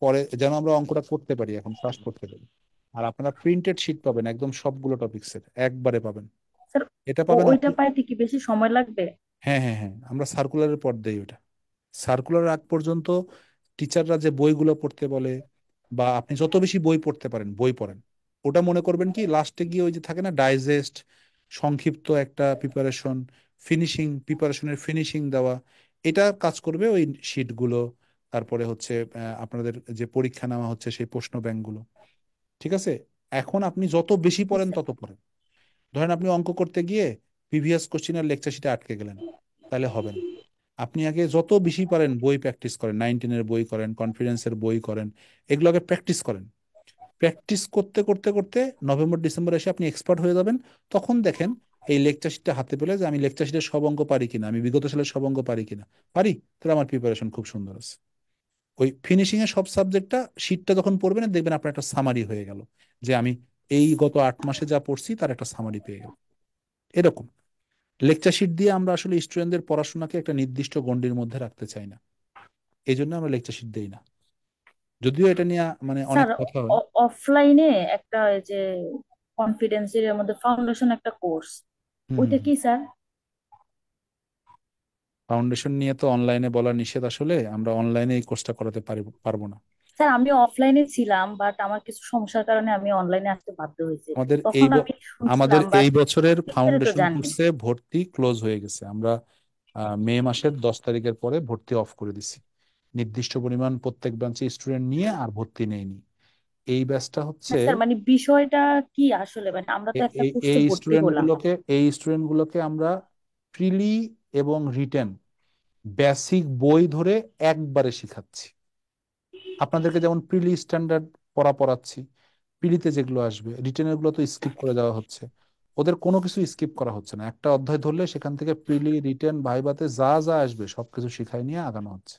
পরে যেন আমরা অঙ্কটা করতে পারি, এখন ক্লাস করতে পারি। আর আপনারা প্রিন্টেড শীট পাবেন, একদম সবগুলো টপিক্সের একবারে পাবেন। স্যার এটা পাবেন ওইটা পাইতে কি বেশি সময় লাগবে? হ্যাঁ হ্যাঁ হ্যাঁ, আমরা সার্কুলারের পর দেই ওটা। সার্কুলার আগ পর্যন্ত টিচাররা যে বইগুলো পড়তে বলে বা আপনি যত বেশি বই পড়তে পারেন বই পড়েন। ওটা মনে করবেন কি লাস্টে গিয়ে ওই যে থাকে না ডাইজেস্ট, সংক্ষিপ্ত একটা প্রিপারেশন, প্রিপারেশনের ফিনিশিং দেওয়া, এটা কাজ করবে ওই শিটগুলো। তারপরে হচ্ছে আপনাদের যে পরীক্ষা নেওয়া হচ্ছে সেই প্রশ্ন ব্যাংকগুলো। ঠিক আছে? এখন আপনি যত বেশি জি পড়েন স্যার। তত পড়েন। ধরেন আপনি অঙ্ক করতে গিয়ে প্রিভিয়াস কোশ্চিন আর লেকচার শিটে আটকে গেলেন, তাহলে হবে না। আপনি আগে যত বেশি পারেন বই প্র্যাকটিস করেন, 19-এর বই করেন, কনফিডেন্সের বই করেন, এগুলো আগে প্র্যাকটিস করেন। প্র্যাকটিস করতে করতে করতে নভেম্বর ডিসেম্বর এসে আপনি এক্সপার্ট হয়ে যাবেন। তখন দেখেন এই লেকচার শিটটা হাতে পেলে যে আমি লেকচার শিটের সব অঙ্ক পারি কিনা, আমি বিগত সালের সব অঙ্ক পারি কিনা। পারি, তাহলে আমার প্রিপারেশন খুব সুন্দর আছে। ওই ফিনিশিং এর সব সাবজেক্টটা শিটটা যখন পড়বেন দেখবেন আপনার একটা সামারি হয়ে গেল, যে আমি এই গত 8 মাসে যা পড়ছি তার একটা সামারি পেয়ে গেল। এরকম লেকচার শিট দিয়ে আমরা আসলে স্টুডেন্টদের পড়াশোনাকে একটা নির্দিষ্ট গণ্ডির মধ্যে রাখতে চাই না, এই জন্য আমরা লেকচার শিট দেই না। যদিও এটা নিয়ে মানে অনেক স্যার, কথা হয়। অফলাইনে একটা ওই যে কনফিডেন্সের এর মধ্যে ফাউন্ডেশন একটা কোর্স, হুম হুম ওইটা হুম। কি স্যার? ফাউন্ডেশন নিয়ে তো অনলাইনে বলা নিষেধ, আসলে আমরা অনলাইনে এই কোর্সটা করাতে পারবো না। স্যার, আমি অফলাইনে ছিলাম, বাট আমার কিছু সমস্যার কারণে আমি অনলাইনে আসতে বাধ্য হয়েছি। আমাদের তখন আমি আমাদের শুনছিলাম, বাট এই বছরের বিস্তারিত ফাউন্ডেশন জানি। কোর্সে ভর্তি ক্লোজ হয়ে গেছে। আমরা মে মাসের 10 তারিখের পরে ভর্তি অফ করে দিছি। নির্দিষ্ট পরিমাণ প্রত্যেক ব্রাঞ্চে স্টুডেন্ট নিয়ে আর ভর্তি নেইনি। এই ব্যাচটা হচ্ছে হ্যাঁ স্যার, মানে বিষয়টা কি আসলে, মানে আমরা তো এ- একটা এই কোর্সে এই ভর্তি স্টুডেন্ট হলাম। গুলোকে এই স্টুডেন্ট গুলোকে আমরা প্রিলি এবং রিটেন বেসিক বই ধরে একবারে শিখাচ্ছি। আপনাদেরকে যেমন প্রিলি স্ট্যান্ডার্ড পড়া পড়াচ্ছি, প্রিলিতে যেগুলো আসবে রিটেনের গুলো তো স্কিপ করে দেওয়া হচ্ছে। ওদের কোনো কিছু স্কিপ করা হচ্ছে না, একটা অধ্যায় ধরলে সেখান থেকে প্রিলি রিটেন ভাইভাতে যা যা আসবে সবকিছু শিখাই নিয়ে আগানো হচ্ছে।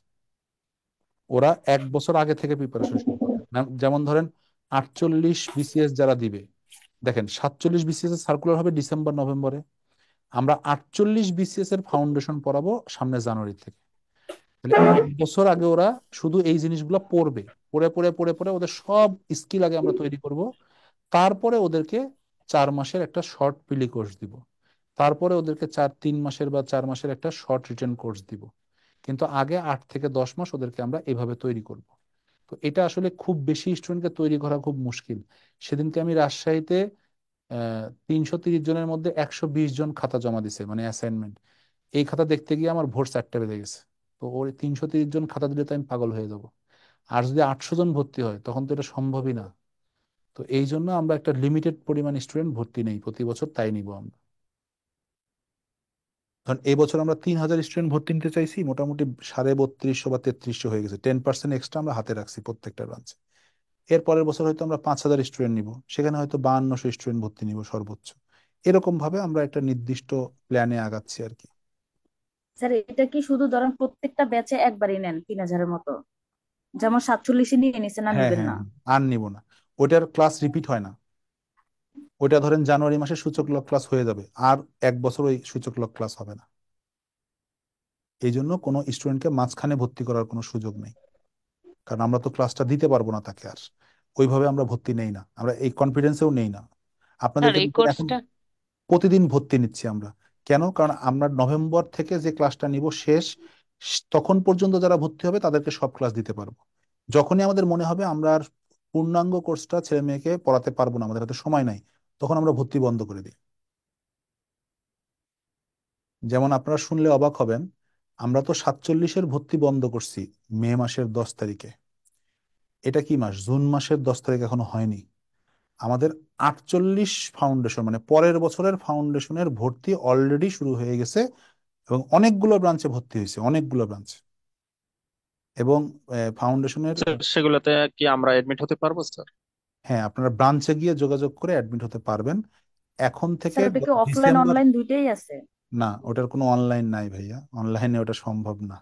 ওরা 1 বছর আগে থেকে প্রিপারেশন শুরু করবে যেমন ধরেন 48 BCS যারা দিবে, দেখেন 47 BCS এর সার্কুলার হবে ডিসেম্বর নভেম্বরে, আমরা 48 BCS এর ফাউন্ডেশন পড়াবো সামনে জানুয়ারি থেকে। তাহলে 1 বছর আগে ওরা শুধু এই জিনিসগুলো পড়বে, পড়ে পড়ে পড়ে পড়ে ওদের সব স্কিল আগে আমরা তৈরি করব। তারপরে ওদেরকে 4 মাসের একটা শর্ট প্রিলি কোর্স দিব। তারপরে ওদেরকে 3 মাসের বা 4 মাসের একটা শর্ট রিটেন কোর্স দিব। কিন্তু আগে 8 থেকে 10 মাস ওদেরকে আমরা এভাবে তৈরি করব। তো এটা আসলে খুব বেশি স্টুডেন্টকে তৈরি করা খুব মুশকিল। সেদিনকে আমি রাজশাহীতে 330 জনের মধ্যে 120 জন খাতা জমা দিছে, মানে অ্যাসাইনমেন্ট। এই খাতা দেখতে গিয়ে আমার ভোর 4টা বেজে গেছে। তো ওই 330 জন খাতা দিলে তো আমি পাগল হয়ে যাব। আর যদি 800 জন ভর্তি হয় তখন তো এটা সম্ভবই না। তো এই জন্য আমরা একটা লিমিটেড পরিমাণ স্টুডেন্ট ভর্তি নেই প্রতি বছর, তাই নিব আমরা। কারণ এই বছর আমরা 3,000 স্টুডেন্ট ভর্তি নিতে চাইছি, মোটামুটি 3250 বা 3300 হয়ে গেছে। 10% এক্সট্রা আমরা হাতে রাখছি প্রত্যেকটা ব্রাঞ্চে। এর পরের বছর হয়তো আমরা 5,000 স্টুডেন্ট নিব, সেখানে হয়তো 5200 স্টুডেন্ট ভর্তি নিব সর্বোচ্চ। এরকম ভাবে আমরা একটা নির্দিষ্ট প্ল্যানে আগাচ্ছি আর কি। স্যার, এটা কি শুধু ধরেন প্রত্যেকটা ব্যাচে একবারই নেন 3000-এর মতো, যেমন 47 নিয়ে নিছেন, আর হ্যাঁ নিবেন হ্যাঁ না? হ্যাঁ, আর নিব না। ওটার ক্লাস রিপিট হয় না। ওইটা ধরেন জানুয়ারি মাসে সূচক লক ক্লাস হয়ে যাবে, আর 1 বছর ওই সূচক লক ক্লাস হবে না। এই জন্য কোনো স্টুডেন্টকে মাঝখানে ভর্তি করার কোনো সুযোগ নেই, কারণ আমরা তো ক্লাসটা দিতে পারবো না তাকে আর। ওইভাবে আমরা ভর্তি নেই না, আমরা এই কনফিডেন্সেও নেই না। স্যার আপনাদেরকে এই এখন কোর্সটা প্রতিদিন ভর্তি নিচ্ছি আমরা। কেন? কারণ আমরা নভেম্বর থেকে যে ক্লাসটা নিব শেষ, তখন পর্যন্ত যারা ভর্তি হবে তাদেরকে সব ক্লাস দিতে পারবো। যখনই আমাদের মনে হবে আমরা আর পূর্ণাঙ্গ কোর্সটা ছেলে মেয়েকে পড়াতে পারবো না, আমাদের হাতে সময় নাই, তখন আমরা ভর্তি বন্ধ করে দিই। যেমন আপনারা শুনলে অবাক হবেন, আমরা তো 47-এর ভর্তি বন্ধ করছি মে মাসের 10 তারিখে। এটা কি মাস? জুন মাসের 10 তারিখ এখনো হয়নি। আমাদের 48 ফাউন্ডেশন মানে পরের বছরের ফাউন্ডেশনের ভর্তি অলরেডি শুরু হয়ে গেছে, এবং অনেকগুলো ব্রাঞ্চে ভর্তি হয়েছে, অনেকগুলো ব্রাঞ্চে। এবং ফাউন্ডেশনের, স্যার সেগুলোতে কি আমরা এডমিট হতে পারবো স্যার? হ্যাঁ আপনারা ব্রাঞ্চে গিয়ে যোগাযোগ করে অ্যাডমিট হতে পারবেন এখন থেকে। স্যার, ওটা কি অফলাইন ডিসেম্বর, অনলাইন দুইটাই আছে? না ওটার কোনো অনলাইন নাই ভাইয়া, অনলাইনে ওটা সম্ভব না।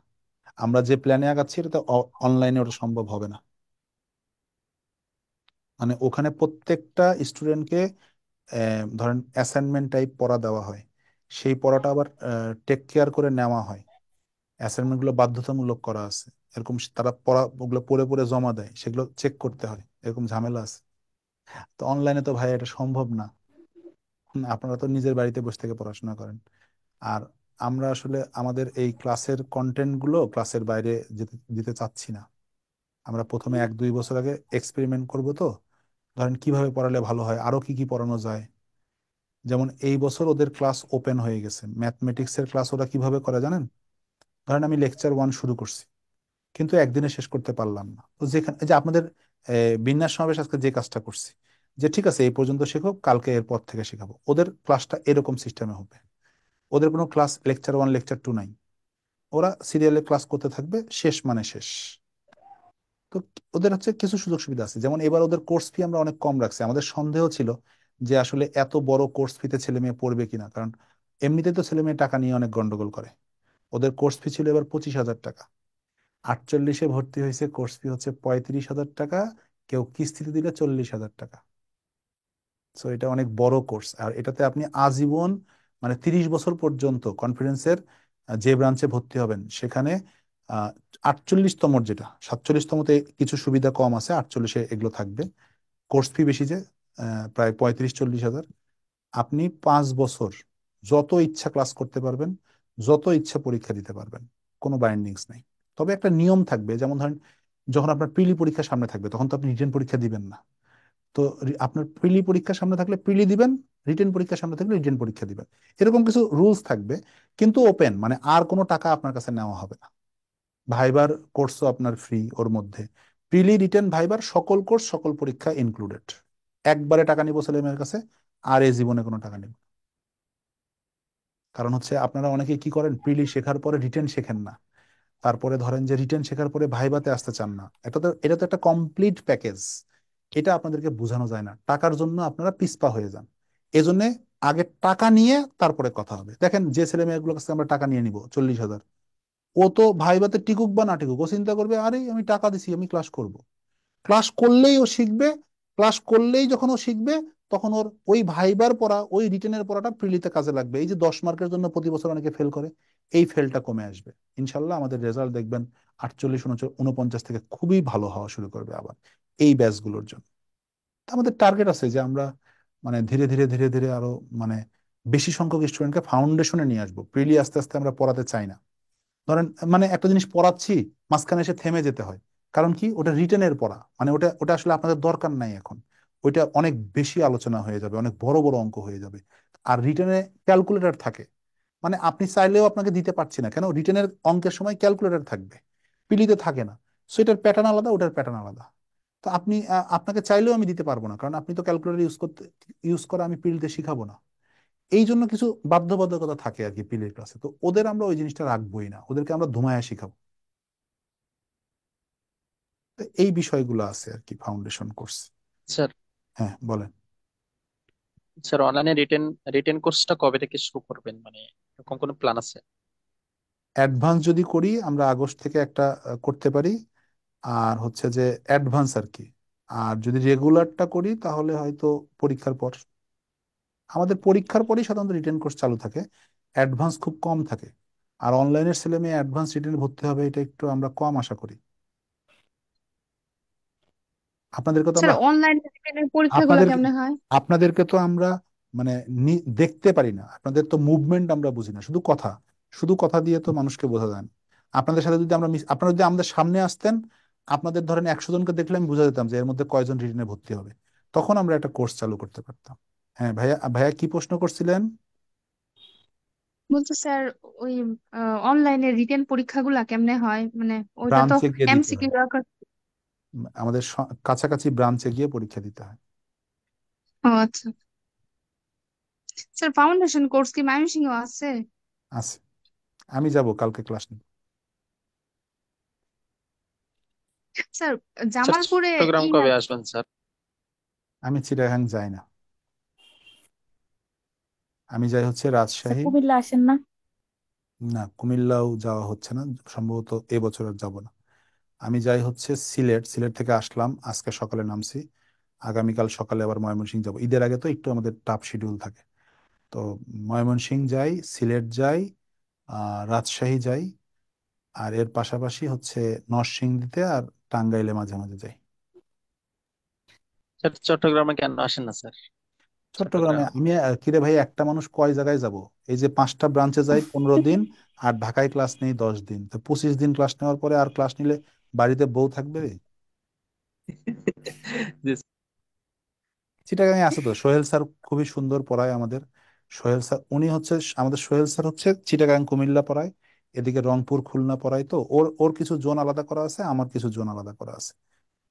আমরা যে প্ল্যানে আগাচ্ছি এটা অনলাইনে ওটা সম্ভব হবে না। মানে ওখানে প্রত্যেকটা স্টুডেন্টকে ধরেন অ্যাসাইনমেন্ট টাইপ পড়া দেওয়া হয়, সেই পড়াটা আবার টেক কেয়ার করে নেওয়া হয়। অ্যাসাইনমেন্ট গুলো বাধ্যতামূলক করা আছে, এরকম তারা পড়া ওগুলো পড়ে পড়ে জমা দেয়, সেগুলো চেক করতে হয়, এরকম ঝামেলা আছে। তো অনলাইনে তো ভাই এটা সম্ভব না। আপনারা তো নিজের বাড়িতে বসে থেকে পড়াশোনা করেন। আর আমরা আসলে আমাদের এই ক্লাসের কন্টেন্ট গুলো ক্লাসের বাইরে যেতে দিতে চাচ্ছি না। আমরা প্রথমে 1-2 বছর আগে এক্সপেরিমেন্ট করব। তো ধরেন কিভাবে পড়ালে ভালো হয়, আরো কি কি পড়ানো যায়। যেমন এই বছর ওদের ক্লাস ওপেন হয়ে গেছে, ম্যাথমেটিক্স এর ক্লাস ওরা কিভাবে করে জানেন? ধরেন আমি লেকচার 1 শুরু করছি, কিন্তু একদিনে শেষ করতে পারলাম না। তো যেখানে এই যে আপনাদের বিন্যাস সমাবেশ আজকে যে কাজটা করছি, যে ঠিক আছে এই পর্যন্ত শেখো, কালকে এরপর থেকে শেখাবো, ওদের ক্লাসটা এরকম সিস্টেমে হবে। ওদের কোনো ক্লাস লেকচার 1 লেকচার 2 নাই, ওরা সিরিয়ালে ক্লাস করতে থাকবে, শেষ মানে শেষ। তো ওদের হচ্ছে কিছু সুযোগ সুবিধা আছে, যেমন এবার ওদের কোর্স ফি আমরা অনেক কম রাখছি। আমাদের সন্দেহ ছিল যে আসলে এত বড় কোর্স ফিতে ছেলে মেয়ে পড়বে কিনা, কারণ এমনিতে তো ছেলে মেয়ে টাকা নিয়ে অনেক গন্ডগোল করে। ওদের কোর্স ফি ছিল এবার 25,000 টাকা। 48-এ ভর্তি হয়েছে, কোর্স ফি হচ্ছে 35,000 টাকা, কেউ কিস্তিতে দিলে 40,000 টাকা। সো এটা অনেক বড় কোর্স, আর এটাতে আপনি আজীবন মানে 30 বছর পর্যন্ত কনফিডেন্সের যে ব্রাঞ্চে ভর্তি হবেন সেখানে 48তম, যেটা 47তমতে কিছু সুবিধা কম আছে, 48-এ এগুলো থাকবে। কোর্স ফি বেশি যে প্রায় 35-40 হাজার। আপনি 5 বছর যত ইচ্ছা ক্লাস করতে পারবেন, যত ইচ্ছা পরীক্ষা দিতে পারবেন, কোনো বাইন্ডিংস নেই। তবে একটা নিয়ম থাকবে, যেমন ধরেন যখন আপনার প্রিলি পরীক্ষা সামনে থাকবে তখন তো আপনি রিটেন পরীক্ষা দিবেন না। তো আপনার প্রিলি পরীক্ষা সামনে থাকলে প্রিলি দিবেন, রিটেন পরীক্ষা সামনে থাকলে রিটেন পরীক্ষা দিবেন। এরকম কিছু রুলস থাকবে, কিন্তু ওপেন, মানে আর কোনো টাকা আপনার কাছে নেওয়া হবে না। ভাইবার কোর্সও আপনার ফ্রি ওর মধ্যে। প্রিলি, রিটেন, ভাইবার সকল কোর্স সকল পরীক্ষা ইনক্লুডেড। একবারে টাকা নিব ছেলে মেয়ের কাছে, আর এই জীবনে কোনো টাকা নিব না। কারণ হচ্ছে আপনারা অনেকে কি করেন, প্রিলি শেখার পরে রিটেন শেখেন না, তারপরে ধরেন যে রিটেন শেখার পরে ভাইভাতে আসতে চান না। এটা তো একটা কমপ্লিট প্যাকেজ। এটা আপনাদেরকে বোঝানো যায় না, টাকার জন্য আপনারা পিছপা হয়ে যান। এজন্য আগে টাকা নিয়ে তারপরে কথা হবে। দেখেন যে ছেলে মেয়েগুলোর কাছে আমরা টাকা নিয়ে নিব 40,000, ও তো ভাইভাতে টিকুক বা না টিকুক, ও চিন্তা করবে আরে আমি টাকা দিছি, আমি ক্লাস করব। ক্লাস করলেই ও শিখবে। ক্লাস করলেই যখন ও শিখবে, তখন ওর ওই ভাইবার পড়া, ওই রিটেনের পড়াটা প্রিলিতে কাজে লাগবে। এই যে 10 মার্কের জন্য প্রতি বছর অনেকে ফেল করে, এই ফেলটা কমে আসবে ইনশাল্লাহ। আমাদের রেজাল্ট দেখবেন 48, 49 থেকে খুবই ভালো হওয়া শুরু করবে আবার এই ব্যাচগুলোর জন্য। তো আমাদের টার্গেট আছে যে আমরা মানে ধীরে ধীরে ধীরে ধীরে আরো মানে বেশি সংখ্যক স্টুডেন্টকে ফাউন্ডেশনে নিয়ে আসবো। প্রিলি আস্তে আস্তে আমরা পড়াতে চাই না। ধরেন মানে একটা জিনিস পড়াচ্ছি, মাঝখানে এসে থেমে যেতে হয়, কারণ কি ওটা রিটেনের পড়া, মানে ওটা ওটা আসলে আপনাদের দরকার নাই এখন। ওইটা অনেক বেশি আলোচনা হয়ে যাবে, অনেক বড় বড় অঙ্ক হয়ে যাবে। আর রিটেনে ক্যালকুলেটর থাকে, মানে আপনি চাইলেও আপনাকে দিতে পারছি না, কেন রিটেনের অঙ্কের সময় ক্যালকুলেটর থাকবে, পিলিতে থাকে না। সো এটার প্যাটার্ন আলাদা, ওটার প্যাটার্ন আলাদা। তো আপনি আপনাকে চাইলেও আমি দিতে পারবো না, কারণ আপনি তো ক্যালকুলেটর ইউজ করা আমি পিলিতে শিখাবো না। এই জন্য কিছু বাধ্যবাধকতা থাকে আর কি পিলির ক্লাসে। তো ওদের আমরা ওই জিনিসটা রাখবোই না, ওদেরকে আমরা ধুমায়া শিখাবো। তো এই বিষয়গুলো আছে আর কি ফাউন্ডেশন কোর্স। স্যার হ্যাঁ বলেন। স্যার অনলাইনে রিটেন রিটেন কোর্সটা কবে থেকে শুরু করবেন, মানে এরকম কোনো প্ল্যান আছে? অ্যাডভান্স যদি করি আমরা আগস্ট থেকে একটা করতে পারি, আর হচ্ছে যে অ্যাডভান্স আর কি। আর যদি রেগুলারটা করি তাহলে হয়তো পরীক্ষার পর। আমাদের পরীক্ষার পরই সাধারণত রিটেন কোর্স চালু থাকে, অ্যাডভান্স খুব কম থাকে। আর অনলাইনের ছেলে মেয়ে অ্যাডভান্স রিটেনে ভর্তি হবে এটা একটু আমরা কম আশা করি। আপনাদেরকে তো স্যার আমরা অনলাইন পরীক্ষাগুলো আপনাদেরকে কেমনে হয়? আপনাদেরকে তো আমরা মানে দেখতে পারি না, আপনাদের তো মুভমেন্ট আমরা বুঝি না, শুধু কথা, শুধু কথা দিয়ে তো মানুষকে বোঝা যায় না। আপনাদের সাথে যদি আমরা আপনারা যদি আমাদের সামনে আসতেন, আপনাদের ধরেন 100 জনকে দেখলে আমি বুঝা যেতাম যে এর মধ্যে কয়জন রিটেনে ভর্তি হবে, তখন আমরা একটা কোর্স চালু করতে পারতাম। হ্যাঁ ভাইয়া, ভাইয়া কি প্রশ্ন করছিলেন? বলতে স্যার ওই অনলাইনে রিটেন পরীক্ষাগুলা কেমনে হয়, মানে ওইটা তো ব্রাঞ্চে গিয়ে দিতে এমসিকিউ। হয়, আমাদের কাছাকাছি ব্রাঞ্চে গিয়ে পরীক্ষা দিতে হয়। ও আচ্ছা। স্যার ফাউন্ডেশন কোর্স কি ময়মনসিংহে আছে? আছে, আমি যাব কালকে ক্লাস নিব। স্যার স্যার জামালপুরে চট্টগ্রাম ই কবে নাই? আসবেন স্যার? আমি চিটাগাং যাই না, আমি যাই হচ্ছে স্যার রাজশাহী। কুমিল্লা আসেন না? না, কুমিল্লাও যাওয়া হচ্ছে না, সম্ভবত এবছর আর যাব না। আমি যাই হচ্ছে সিলেট, সিলেট থেকে আসলাম আজকে সকালে নামছি, আগামীকাল সকালে আবার ময়মনসিংহ যাব। ঈদের আগে তো একটু আমাদের টাফ শিডিউল থাকে। তো ময়মনসিংহ যাই, সিলেট যাই, রাজশাহী যাই, আর এর পাশাপাশি হচ্ছে নরসিংদীতে আর টাঙ্গাইলে মাঝে মাঝে যাই। স্যার চট্টগ্রামে কেন আসেন না স্যার? চট্টগ্রামে চট্টগ্রাম আমি কিরে ভাই, একটা মানুষ কয় জায়গায় যাব? এই যে 5টা ব্রাঞ্চে যাই 15 দিন, আর ঢাকায় ক্লাস নেই 10 দিন, তো 25 দিন ক্লাস নেওয়ার পরে আর ক্লাস নিলে বাড়িতে বউ থাকবে রে? জি চিটাগাঙে আছে তো, সোহেল স্যার খুবই সুন্দর পড়ায় আমাদের। সোহেল স্যার উনি হচ্ছে আমাদের সোহেল স্যার হচ্ছে চিটাগাং কুমিল্লা পড়ায়, এদিকে রংপুর খুলনা পড়ায়। তো ওর ওর কিছু জোন আলাদা করা আছে, আমার কিছু জোন আলাদা করা আছে।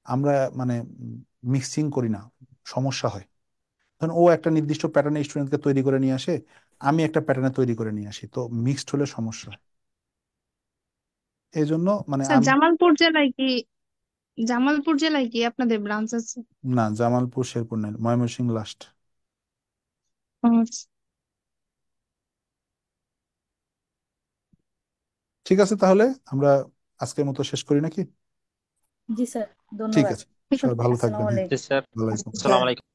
আমরা মানে মিক্সিং করি না, সমস্যা হয়। ধরুন ও একটা নির্দিষ্ট প্যাটার্নে স্টুডেন্টকে তৈরি করে নিয়ে আসে, আমি একটা প্যাটার্নে তৈরি করে নিয়ে আসি, তো মিক্সড হলে সমস্যা হয়। এই জন্য মানে স্যার আমি, জামালপুর জেলায় কি আপনাদের ব্রাঞ্চ আছে? না জামালপুর শেরপুর নেই, ময়মনসিংহ লাস্ট। আচ্ছা। ঠিক আছে, তাহলে আমরা আজকের মতো শেষ করি নাকি? জি স্যার, ঠিক ধন্যবাদ। আছে, ঠিক সবাই আছে। ভালো আসসালামু থাকবেন। হ্যাঁ, আলাইকুম। ভালো আছেন। আসসালামু আলাইকুম।